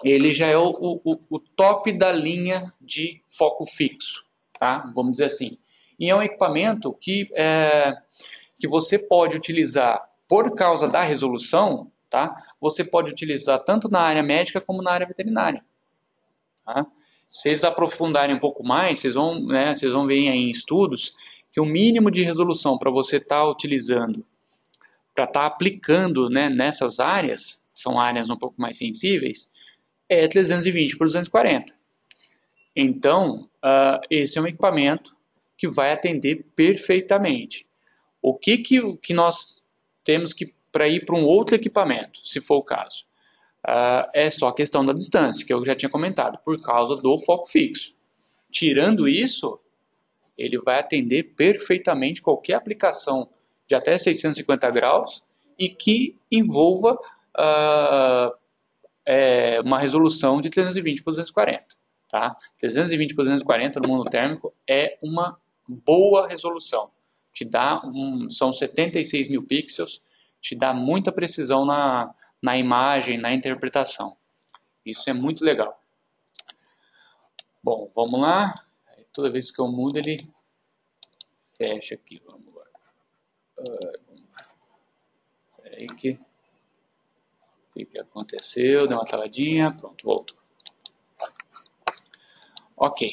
ele já é o top da linha de foco fixo, tá? Vamos dizer assim. E é um equipamento que você pode utilizar por causa da resolução, tá? Você pode utilizar tanto na área médica como na área veterinária. Tá? Se vocês aprofundarem um pouco mais, vocês vão ver aí em estudos que o mínimo de resolução para você estar utilizando, para estar aplicando, né, nessas áreas, são áreas um pouco mais sensíveis, é 320 por 240. Então, esse é um equipamento que vai atender perfeitamente. O que nós temos para ir para um outro equipamento, se for o caso? É só a questão da distância, que eu já tinha comentado, por causa do foco fixo. Tirando isso, ele vai atender perfeitamente qualquer aplicação de até 650 graus e que envolva uma resolução de 320 por 240. Tá? 320 por 240 no mundo térmico é uma boa resolução. Te dá são 76 mil pixels, te dá muita precisão na imagem, na interpretação. Isso é muito legal. Bom, vamos lá. Toda vez que eu mudo, ele fecha aqui. Vamos lá. Espera aí que... O que aconteceu? Deu uma travadinha. Pronto, voltou. Ok.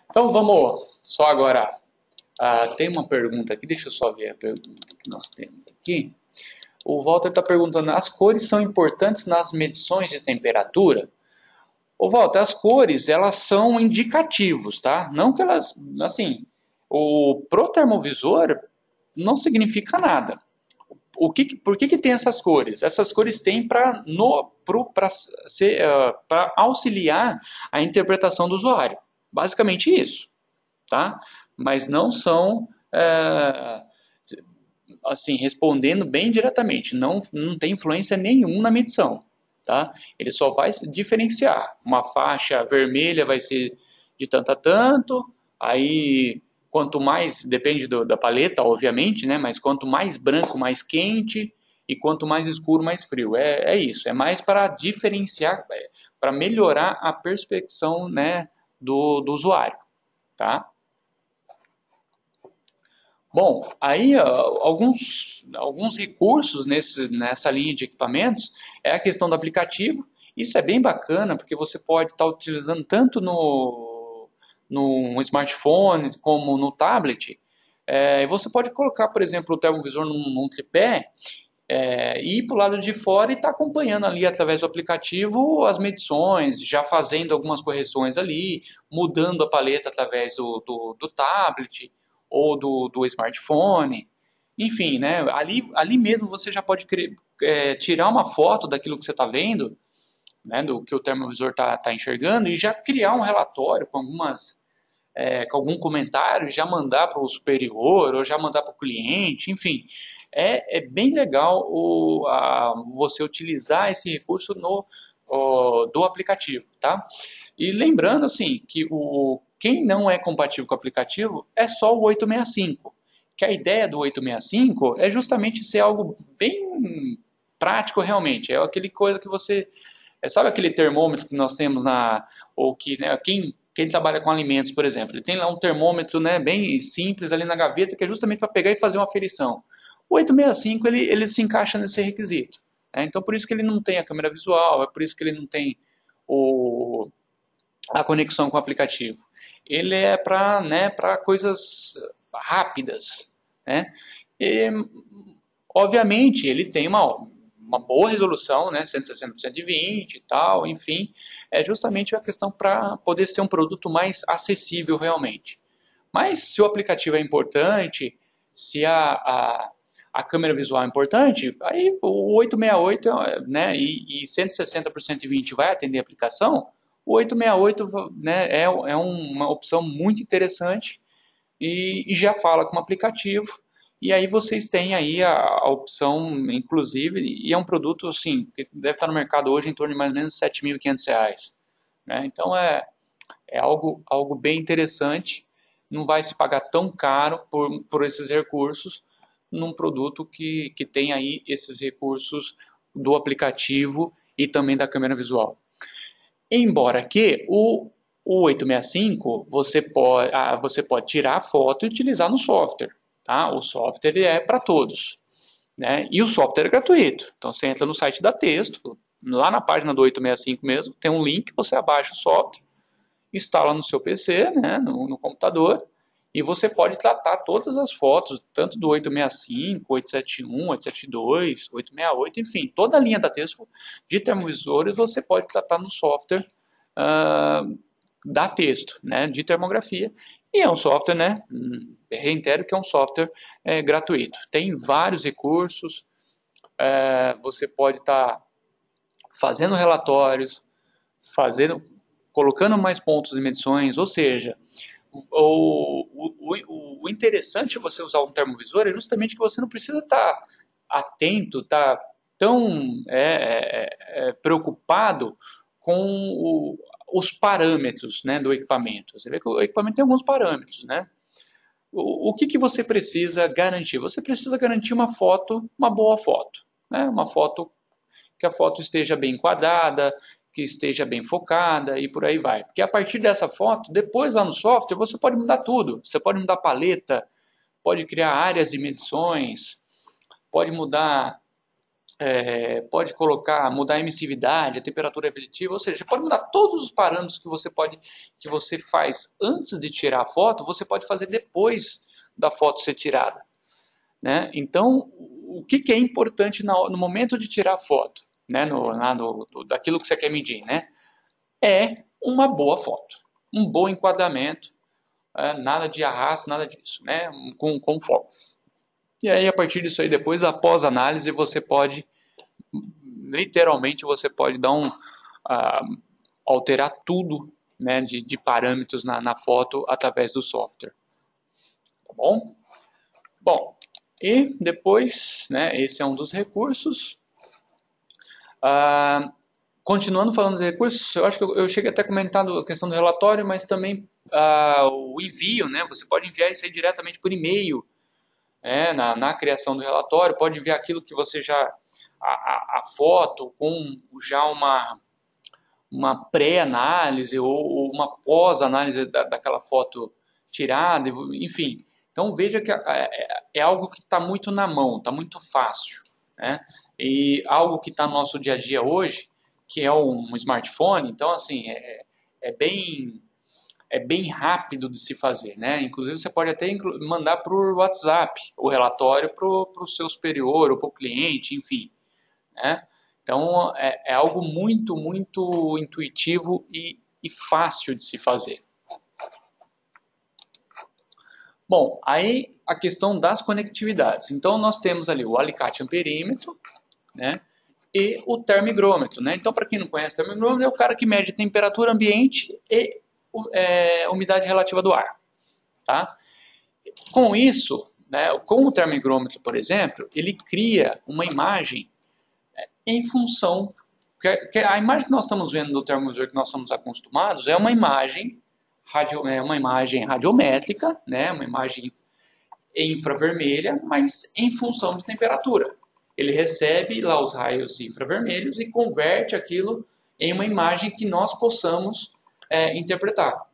Então vamos só agora... tem uma pergunta aqui. Deixa eu só ver a pergunta que nós temos aqui. O Walter está perguntando, as cores são importantes nas medições de temperatura? Ô Walter, as cores, elas são indicativos, tá? Não que elas, assim, pro termovisor não significa nada. Por que tem essas cores? Essas cores têm para auxiliar a interpretação do usuário. Basicamente isso, tá? Mas não são... assim, respondendo bem diretamente, não tem influência nenhuma na medição, tá? Ele só vai diferenciar. Uma faixa vermelha vai ser de tanto a tanto, aí quanto mais, depende da paleta, obviamente, né? Mas quanto mais branco, mais quente, e quanto mais escuro, mais frio. É isso, é mais para diferenciar, para melhorar a percepção, né, do usuário, tá? Bom, aí alguns recursos nessa linha de equipamentos é a questão do aplicativo. Isso é bem bacana porque você pode estar utilizando tanto no smartphone como no tablet. E você pode colocar, por exemplo, o termovisor num tripé e ir para o lado de fora e estar acompanhando ali através do aplicativo as medições, já fazendo algumas correções ali, mudando a paleta através do tablet ou do smartphone. Enfim, né, ali mesmo você já pode tirar uma foto daquilo que você está vendo, né, do que o termovisor está enxergando, e já criar um relatório com algum comentário, já mandar para o superior ou já mandar para o cliente, enfim. É bem legal você utilizar esse recurso do aplicativo, tá? E lembrando, assim, que quem não é compatível com o aplicativo é só o 865, que a ideia do 865 é justamente ser algo bem prático realmente, é aquele coisa que você... Sabe aquele termômetro que nós temos ou que, né, quem trabalha com alimentos, por exemplo, ele tem lá um termômetro, né, bem simples ali na gaveta, que é justamente para pegar e fazer uma aferição. O 865 ele se encaixa nesse requisito. Né? Então, por isso que ele não tem a câmera visual, é por isso que ele não tem a conexão com o aplicativo. Ele é para, né, coisas rápidas. Né? E, obviamente, ele tem uma boa resolução, né, 160 por 120 e tal, enfim, é justamente a questão para poder ser um produto mais acessível realmente. Mas se o aplicativo é importante, se a câmera visual é importante, aí o 868, né, e 160 por 120 vai atender a aplicação, o 868, né, é uma opção muito interessante e já fala com o aplicativo. E aí vocês têm aí a opção, inclusive, e é um produto assim, que deve estar no mercado hoje em torno de mais ou menos R$ 7.500. Né? Então é algo bem interessante, não vai se pagar tão caro por esses recursos num produto que tem aí esses recursos do aplicativo e também da câmera visual. Embora que o 865 você pode tirar a foto e utilizar no software. Tá? O software ele é para todos. Né? E o software é gratuito. Então você entra no site da Texto, lá na página do 865 mesmo, tem um link, você abaixa o software, instala no seu PC, né, no computador, e você pode tratar todas as fotos, tanto do 865, 871, 872, 868, enfim, toda a linha da Texto de termovisores você pode tratar no software da Texto, né, de termografia. E é um software, né, reitero que é um software gratuito. Tem vários recursos, você pode estar fazendo relatórios, colocando mais pontos de medições, ou seja, o interessante de você usar um termovisor é justamente que você não precisa estar atento, estar tão preocupado com os parâmetros, né, do equipamento. Você vê que o equipamento tem alguns parâmetros, né? O que você precisa garantir? Você precisa garantir uma boa foto, né? Uma foto que a foto esteja bem enquadrada, que esteja bem focada e por aí vai. Porque a partir dessa foto, depois lá no software, você pode mudar tudo. Você pode mudar a paleta, pode criar áreas de medições, pode mudar, pode mudar a emissividade, a temperatura efetiva, ou seja, pode mudar todos os parâmetros que você faz antes de tirar a foto, você pode fazer depois da foto ser tirada. Né? Então, o que é importante no momento de tirar a foto, né? Daquilo que você quer medir, né? É uma boa foto, um bom enquadramento, nada de arrasto, nada disso, né? Com foco. E aí, a partir disso aí, depois, após a análise, você pode, literalmente, você pode dar alterar tudo, né, de parâmetros na foto através do software. Tá bom? Bom, e depois, né, esse é um dos recursos. Continuando falando de recursos, eu acho que eu cheguei até a comentar a questão do relatório, mas também o envio, né? Você pode enviar isso aí diretamente por e-mail, na criação do relatório, pode enviar aquilo que você já... a foto com já uma pré-análise ou uma pós-análise daquela foto tirada, enfim. Então veja que é algo que está muito na mão, está muito fácil, né? E algo que está no nosso dia a dia hoje, que é um smartphone, então assim, é bem rápido de se fazer, né? Inclusive você pode até mandar por WhatsApp o relatório para o seu superior ou para o cliente, enfim, né? Então é algo muito, muito intuitivo e fácil de se fazer. Bom, aí a questão das conectividades. Então nós temos ali o alicate amperímetro, né? E o termigrômetro, né? Então, para quem não conhece, o termigrômetro é o cara que mede temperatura ambiente e umidade relativa do ar, tá? Com isso, né, com o termigrômetro, por exemplo, ele cria uma imagem em função que a imagem que nós estamos vendo do termovisor que nós estamos acostumados é uma imagem radiométrica, né, uma imagem infravermelha, mas em função de temperatura. Ele recebe lá os raios infravermelhos e converte aquilo em uma imagem que nós possamos interpretar.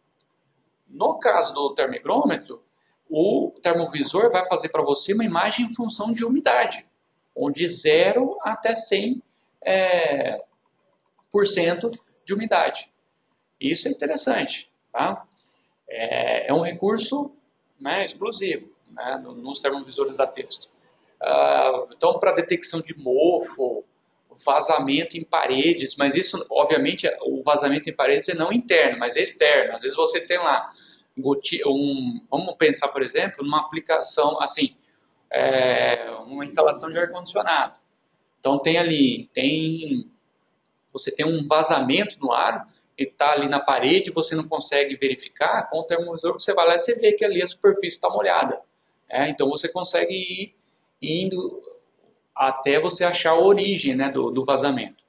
No caso do termigrômetro, o termovisor vai fazer para você uma imagem em função de umidade, onde 0 até 100% de umidade. Isso é interessante, tá? É um recurso, né, explosivo, né, nos termovisores a texto. Então, para detecção de mofo, vazamento em paredes, mas isso, obviamente, o vazamento em paredes é não interno, mas é externo. Às vezes você tem lá, vamos pensar, por exemplo, numa aplicação, assim, uma instalação de ar-condicionado. Então, você tem um vazamento no ar, ele está ali na parede, você não consegue verificar, com o termovisor você vai lá e você vê que ali a superfície está molhada. Então, você consegue ir indo até você achar a origem, né, do vazamento.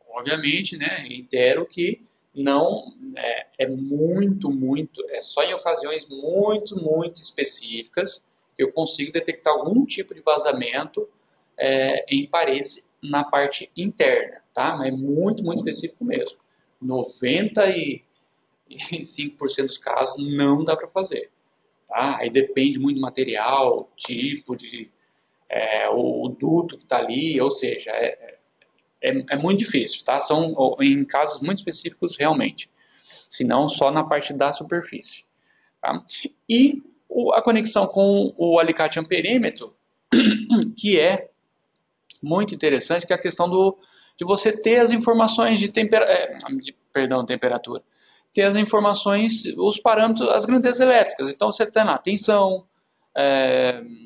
Obviamente, né, reitero que não é só em ocasiões muito específicas que eu consigo detectar algum tipo de vazamento em paredes na parte interna, tá? Mas é muito específico mesmo. 95% dos casos não dá para fazer, tá? Aí depende muito do material, tipo de o duto que está ali, ou seja, é muito difícil, tá? São em casos muito específicos realmente, se não só na parte da superfície, tá? E a conexão com o alicate amperímetro, que é muito interessante, que é a questão de você ter as informações de temperatura, ter as informações, os parâmetros, as grandezas elétricas. Então você tem lá tensão,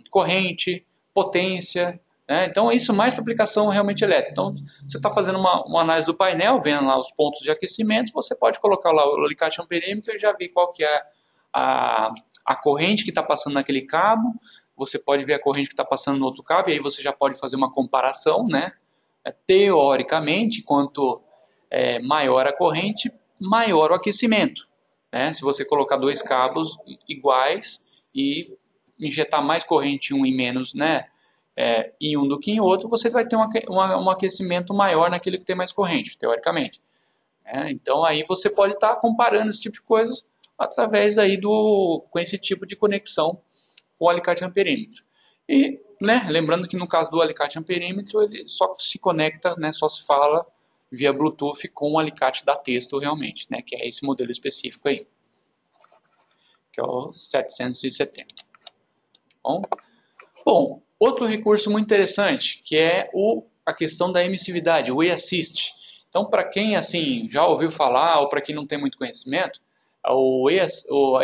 corrente, potência, né? Então isso mais para aplicação realmente elétrica. Então você está fazendo uma análise do painel, vendo lá os pontos de aquecimento, você pode colocar lá o alicate amperímetro e já ver qual que é a corrente que está passando naquele cabo. Você pode ver a corrente que está passando no outro cabo, e aí você já pode fazer uma comparação, né? Teoricamente, quanto maior a corrente, maior o aquecimento, né? Se você colocar dois cabos iguais e injetar mais corrente em um e menos, né, em um do que em outro, você vai ter um aquecimento maior naquele que tem mais corrente, teoricamente. Então aí você pode estar comparando esse tipo de coisas através aí com esse tipo de conexão com o alicate amperímetro. E, né, lembrando que no caso do alicate amperímetro, ele só se conecta, né, só se fala via Bluetooth com o alicate da texto realmente, né, que é esse modelo específico aí, que é o 770. Bom, outro recurso muito interessante, que é a questão da emissividade, o e-assist. Então, para quem assim já ouviu falar ou para quem não tem muito conhecimento, a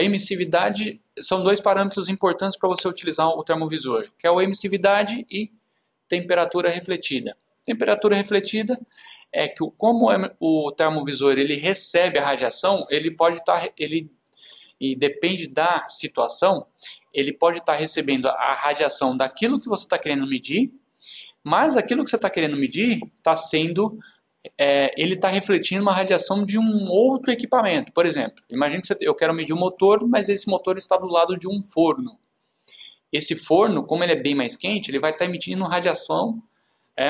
emissividade são dois parâmetros importantes para você utilizar o termovisor, que é a emissividade e temperatura refletida. Temperatura refletida é que como o termovisor ele recebe a radiação, ele pode estar, e depende da situação, ele pode estar recebendo a radiação daquilo que você está querendo medir, mas aquilo que você está querendo medir está sendo ele está refletindo uma radiação de um outro equipamento. Por exemplo, imagine que eu quero medir um motor, mas esse motor está do lado de um forno. Esse forno, como ele é bem mais quente, ele vai estar emitindo radiação,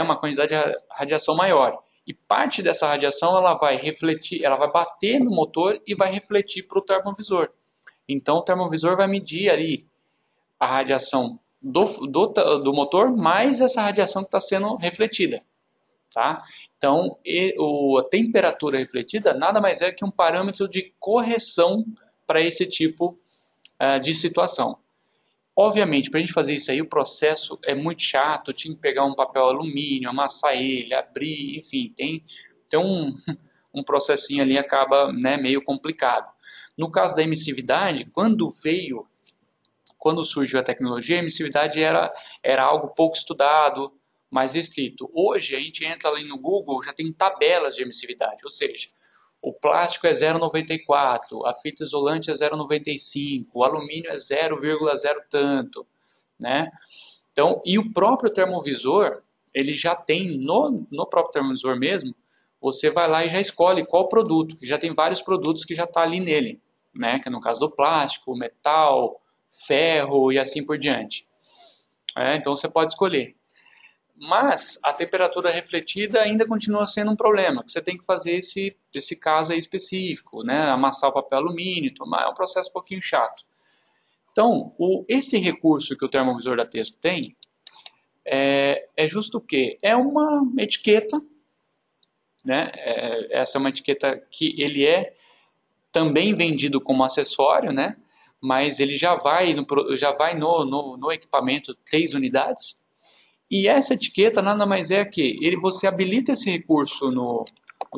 uma quantidade de radiação maior. E parte dessa radiação ela vai refletir, ela vai bater no motor e vai refletir para o termovisor. Então o termovisor vai medir ali a radiação do motor mais essa radiação que está sendo refletida. Tá? Então, a temperatura refletida nada mais é que um parâmetro de correção para esse tipo de situação. Obviamente, para a gente fazer isso aí, o processo é muito chato, tinha que pegar um papel alumínio, amassar ele, abrir, enfim, tem um processinho ali, acaba, né, meio complicado. No caso da emissividade, quando surgiu a tecnologia, a emissividade era algo pouco estudado, mais restrito. Hoje, a gente entra ali no Google, já tem tabelas de emissividade, ou seja, o plástico é 0,94, a fita isolante é 0,95, o alumínio é 0,0 tanto, né? Então, e o próprio termovisor, ele já tem, no próprio termovisor mesmo, você vai lá e já escolhe qual produto, já tem vários produtos que já está ali nele, né? Que é no caso do plástico, metal, ferro e assim por diante. Então você pode escolher. Mas a temperatura refletida ainda continua sendo um problema. Você tem que fazer esse caso aí específico, né? Amassar o papel alumínio, é um processo um pouquinho chato. Então, esse recurso que o termovisor da Testo tem é justo o quê? É uma etiqueta, né? Essa é uma etiqueta que ele é também vendido como acessório, né? Mas ele já vai no equipamento 3 unidades. E essa etiqueta nada mais é que você habilita esse recurso no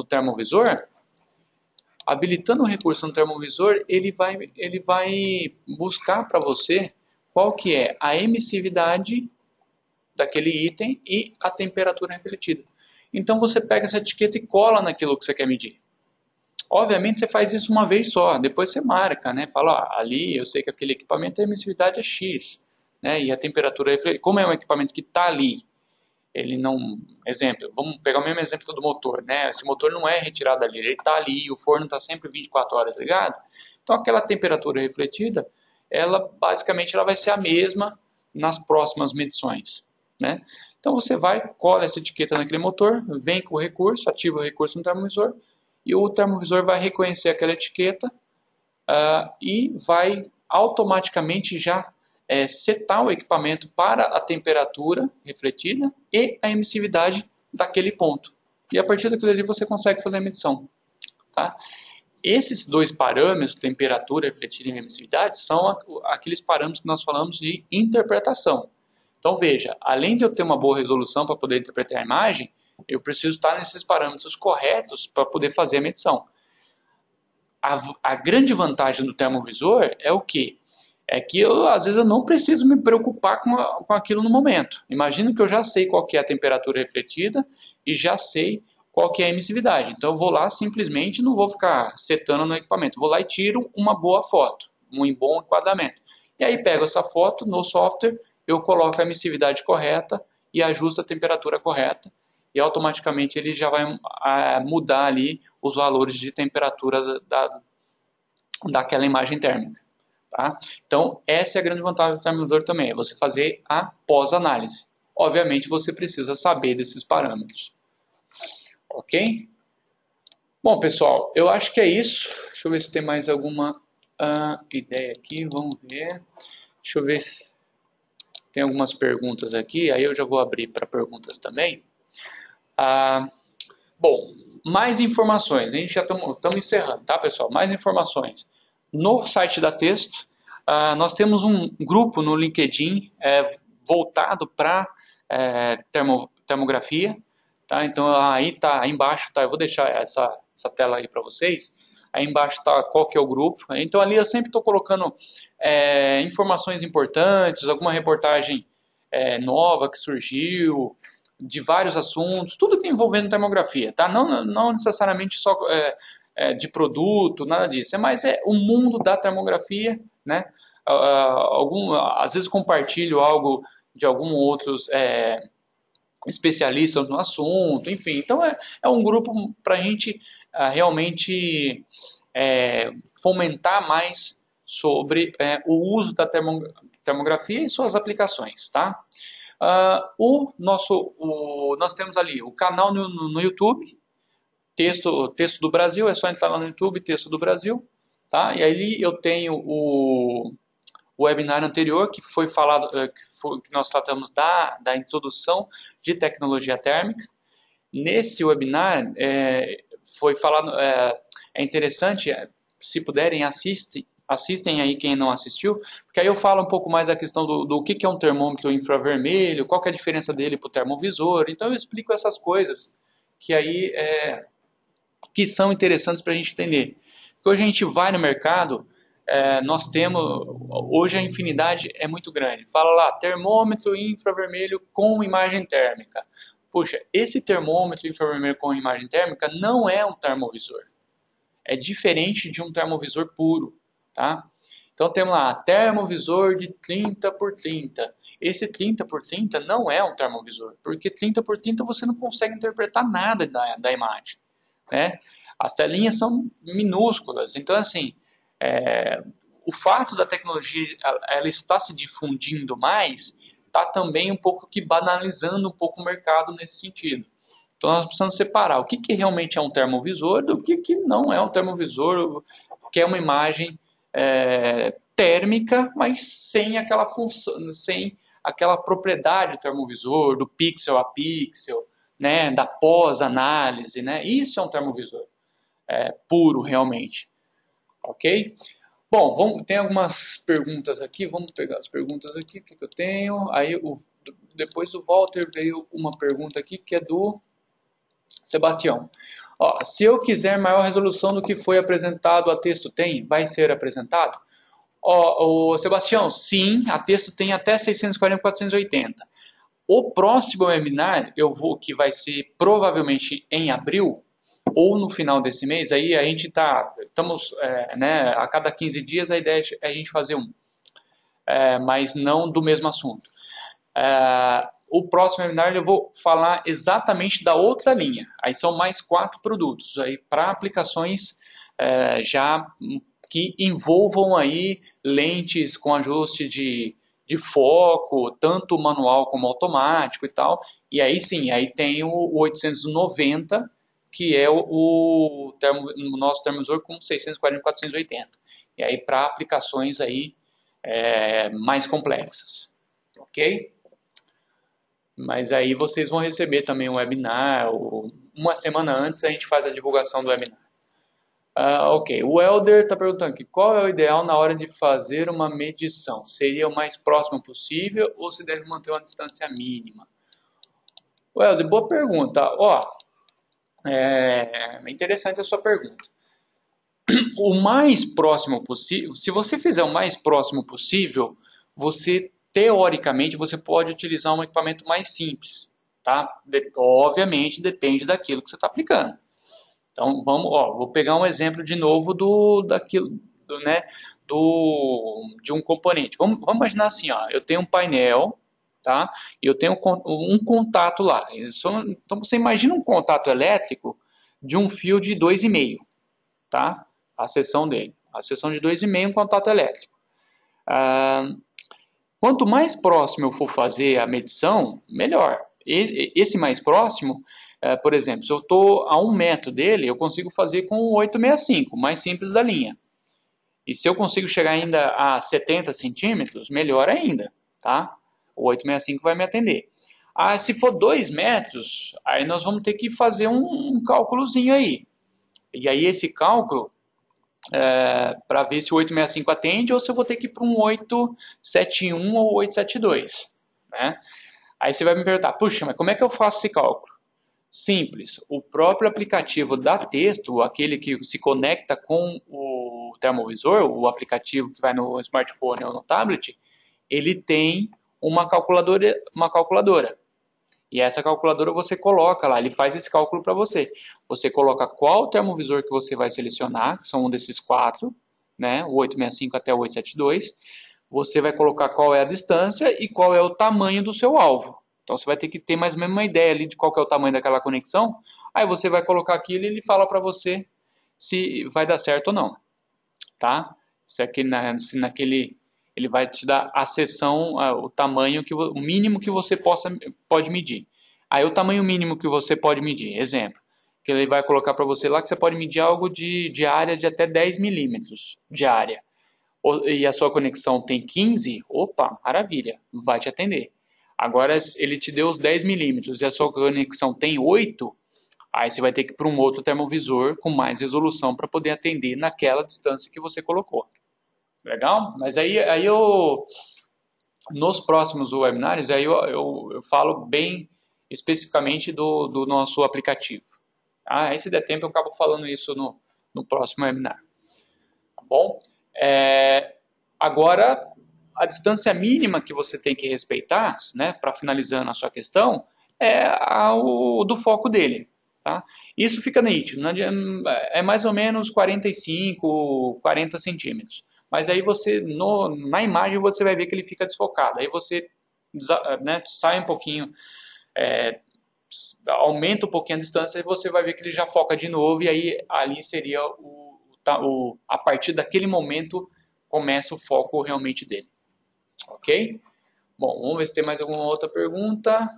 termovisor. Habilitando o recurso no termovisor, ele vai buscar para você qual que é a emissividade daquele item e a temperatura refletida. Então você pega essa etiqueta e cola naquilo que você quer medir. Obviamente você faz isso uma vez só, depois você marca, né? Fala, ó, ali eu sei que aquele equipamento a emissividade é X, né? E a temperatura, como é um equipamento que está ali, ele não, exemplo, vamos pegar o mesmo exemplo do motor, né? Esse motor não é retirado ali, ele está ali, o forno está sempre 24 horas ligado. Então aquela temperatura refletida, ela basicamente vai ser a mesma nas próximas medições, né? Então você vai, cola essa etiqueta naquele motor, vem com o recurso, ativa o recurso no termovisor, e o termovisor vai reconhecer aquela etiqueta e vai automaticamente já setar o equipamento para a temperatura refletida e a emissividade daquele ponto. E a partir daquilo ali você consegue fazer a medição. Tá? Esses dois parâmetros, temperatura refletida e emissividade, são aqueles parâmetros que nós falamos de interpretação. Então veja, além de eu ter uma boa resolução para poder interpretar a imagem, eu preciso estar nesses parâmetros corretos para poder fazer a medição. A grande vantagem do termovisor é o quê? É que às vezes eu não preciso me preocupar com aquilo no momento. Imagina que eu já sei qual que é a temperatura refletida e já sei qual que é a emissividade. Então eu vou lá simplesmente, não vou ficar setando no equipamento. Vou lá e tiro uma boa foto, um bom enquadramento. E aí pego essa foto no software, eu coloco a emissividade correta e ajusto a temperatura correta. E automaticamente ele já vai mudar ali os valores de temperatura daquela imagem térmica. Tá? Então, essa é a grande vantagem do termovisor também, é você fazer a pós-análise. Obviamente, você precisa saber desses parâmetros. Ok? Bom, pessoal, eu acho que é isso. Deixa eu ver se tem mais alguma ideia aqui. Vamos ver. Deixa eu ver se tem algumas perguntas aqui. Aí eu já vou abrir para perguntas também. Bom, mais informações. A gente já estamos encerrando, tá, pessoal? Mais informações. No site da Testo, nós temos um grupo no LinkedIn voltado para termografia. Tá? Então, aí tá, aí embaixo, tá, eu vou deixar essa tela aí para vocês. Aí embaixo está qual que é o grupo. Então, ali eu sempre estou colocando informações importantes, alguma reportagem nova que surgiu, de vários assuntos, tudo que envolvendo termografia, tá? Não necessariamente só de produto, nada disso, mas o mundo da termografia, né? Às vezes compartilho algo de alguns outros especialistas no assunto, enfim. Então é um grupo para a gente realmente fomentar mais sobre o uso da termografia e suas aplicações, tá? Nós temos ali o canal no YouTube, Texto do Brasil, é só entrar lá no YouTube, Texto do Brasil, tá? E aí eu tenho o webinar anterior, que foi falado, que nós tratamos da introdução de tecnologia térmica. Nesse webinar, foi falado, é interessante, se puderem, assistem aí quem não assistiu, porque aí eu falo um pouco mais a questão do que é um termômetro infravermelho, qual que é a diferença dele para o termovisor, então eu explico essas coisas que aí que são interessantes para a gente entender. Porque hoje a gente vai no mercado, nós temos, hoje a infinidade é muito grande. Fala lá, termômetro infravermelho com imagem térmica. Puxa, esse termômetro infravermelho com imagem térmica não é um termovisor. É diferente de um termovisor puro, tá? Então temos lá, termovisor de 30 por 30. Esse 30 por 30 não é um termovisor, porque 30 por 30 você não consegue interpretar nada da imagem, né? As telinhas são minúsculas, então assim, o fato da tecnologia ela está se difundindo mais, está também um pouco que banalizando um pouco o mercado nesse sentido. Então nós precisamos separar o que realmente é um termovisor do que não é um termovisor, que é uma imagem térmica, mas sem aquela função, sem aquela propriedade do termovisor, do pixel a pixel, né, da pós-análise, né? Isso é um termovisor puro realmente, ok? Bom, tem algumas perguntas aqui, vamos pegar as perguntas aqui, o que eu tenho? Aí depois do Walter veio uma pergunta aqui que é do Sebastião. Ó, se eu quiser maior resolução do que foi apresentado, a texto vai ser apresentado? Ó, Sebastião, sim, a texto tem até 640 por 480. O próximo webinar, que vai ser provavelmente em abril, ou no final desse mês, aí a gente estamos, né, a cada 15 dias a ideia é a gente fazer um, mas não do mesmo assunto. O próximo webinar eu vou falar exatamente da outra linha. Aí são mais 4 produtos aí para aplicações já que envolvam aí lentes com ajuste de foco, tanto manual como automático e tal. E aí sim, aí tem o 890, que é o nosso termovisor com 640 480. E aí para aplicações aí mais complexas. Ok? Mas aí vocês vão receber também um webinar, uma semana antes a gente faz a divulgação do webinar. Ok, o Helder está perguntando aqui, qual é o ideal na hora de fazer uma medição? Seria o mais próximo possível ou se deve manter uma distância mínima? O Helder, boa pergunta. Interessante a sua pergunta. O mais próximo possível, se você fizer o mais próximo possível, teoricamente, você pode utilizar um equipamento mais simples, tá? Obviamente, depende daquilo que você está aplicando. Então, vou pegar um exemplo de novo de um componente. Vamos imaginar assim, eu tenho um painel, tá? E eu tenho um contato lá. Então, você imagina um contato elétrico de um fio de 2,5, tá? A seção dele. A seção de 2,5 é um contato elétrico. Quanto mais próximo eu for fazer a medição, melhor. Esse mais próximo, por exemplo, se eu estou a 1 metro dele, eu consigo fazer com o 865, mais simples da linha. E se eu consigo chegar ainda a 70 centímetros, melhor ainda, tá? O 865 vai me atender. Se for 2 metros, aí nós vamos ter que fazer um cálculozinho aí. E aí esse cálculo, para ver se o 865 atende ou se eu vou ter que ir para um 871 ou 872, né? Aí você vai me perguntar, puxa, mas como é que eu faço esse cálculo? Simples, o próprio aplicativo da Texto, aquele que se conecta com o termovisor, o aplicativo que vai no smartphone ou no tablet, ele tem uma calculadora. E essa calculadora você coloca lá, ele faz esse cálculo para você. Você coloca qual termovisor que você vai selecionar, que são um desses 4, né, o 865 até o 872. Você vai colocar qual é a distância e qual é o tamanho do seu alvo. Então você vai ter que ter mais ou menos uma ideia ali de qual que é o tamanho daquela conexão. Aí você vai colocar aquilo e ele fala para você se vai dar certo ou não. Tá? Ele vai te dar a seção, o tamanho, o mínimo que você pode medir. Aí o tamanho mínimo que você pode medir, exemplo, que ele vai colocar para você lá que você pode medir algo de área de até 10 milímetros de área. e a sua conexão tem 15, opa, maravilha, vai te atender. Agora, ele te deu os 10 milímetros e a sua conexão tem 8, aí você vai ter que ir para um outro termovisor com mais resolução para poder atender naquela distância que você colocou. Legal? Mas aí nos próximos webinários, aí eu falo bem especificamente do nosso aplicativo. Tá? Aí, se der tempo, eu acabo falando isso no próximo webinar. Tá bom? Agora, a distância mínima que você tem que respeitar, né, para finalizando a sua questão, é o do foco dele. Tá? Isso fica nítido, é mais ou menos 45, 40 centímetros. Mas aí você, na imagem, você vai ver que ele fica desfocado. Aí você, né, sai um pouquinho, aumenta um pouquinho a distância e você vai ver que ele já foca de novo. E aí ali seria a partir daquele momento começa o foco realmente dele. Ok? Bom, vamos ver se tem mais alguma outra pergunta.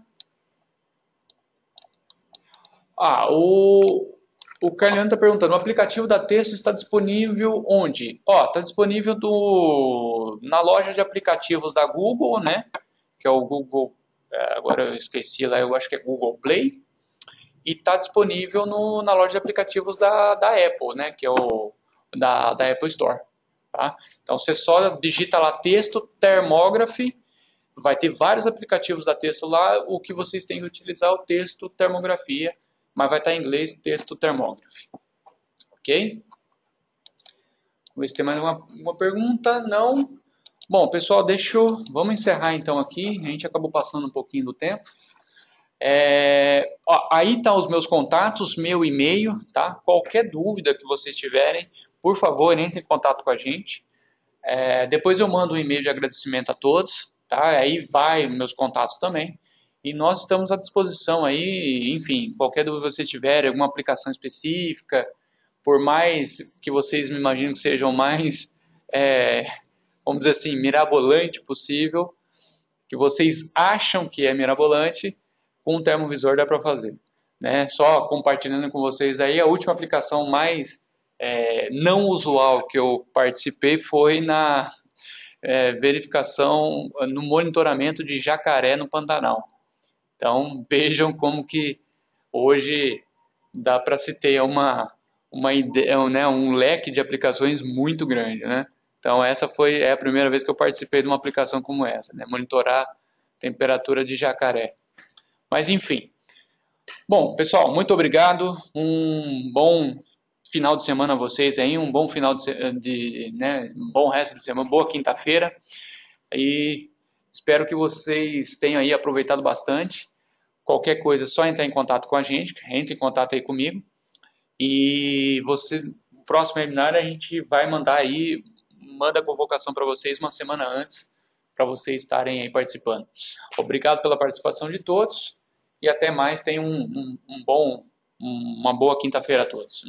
O Carliano está perguntando, o aplicativo da Texto está disponível onde? Está disponível na loja de aplicativos da Google, né? Que é o Google, agora eu esqueci lá, eu acho que é Google Play. E está disponível na loja de aplicativos da Apple, né? Que é da Apple Store. Tá? Então você só digita lá Texto Thermography, vai ter vários aplicativos da Texto lá, o que vocês têm que utilizar é o Texto Termografia, mas vai estar em inglês Texto Thermography. Ok? Vamos ver se tem mais uma pergunta. Não? Bom, pessoal, vamos encerrar então aqui. A gente acabou passando um pouquinho do tempo. Aí tá os meus contatos, meu e-mail, tá? Qualquer dúvida que vocês tiverem, por favor, entre em contato com a gente. Depois eu mando um e-mail de agradecimento a todos, tá? Aí vai meus contatos também. E nós estamos à disposição aí, enfim, qualquer dúvida que vocês tiverem, alguma aplicação específica, por mais que vocês me imaginem que sejam mais, vamos dizer assim, mirabolante possível, que vocês acham que é mirabolante, com o termovisor dá para fazer. Né? Só compartilhando com vocês aí, a última aplicação mais não usual que eu participei foi na verificação, no monitoramento de jacaré no Pantanal. Então, vejam como que hoje dá para se ter uma ideia, né, um leque de aplicações muito grande. Né? Então, essa é a primeira vez que eu participei de uma aplicação como essa, né? Monitorar temperatura de jacaré. Mas, enfim. Bom, pessoal, muito obrigado. Um bom final de semana a vocês aí, um bom final um bom resto de semana, boa quinta-feira. E espero que vocês tenham aí aproveitado bastante. Qualquer coisa, é só entrar em contato com a gente, entre em contato aí comigo. E o próximo webinar a gente vai manda a convocação para vocês uma semana antes, para vocês estarem aí participando. Obrigado pela participação de todos e até mais. Tenham uma boa quinta-feira a todos.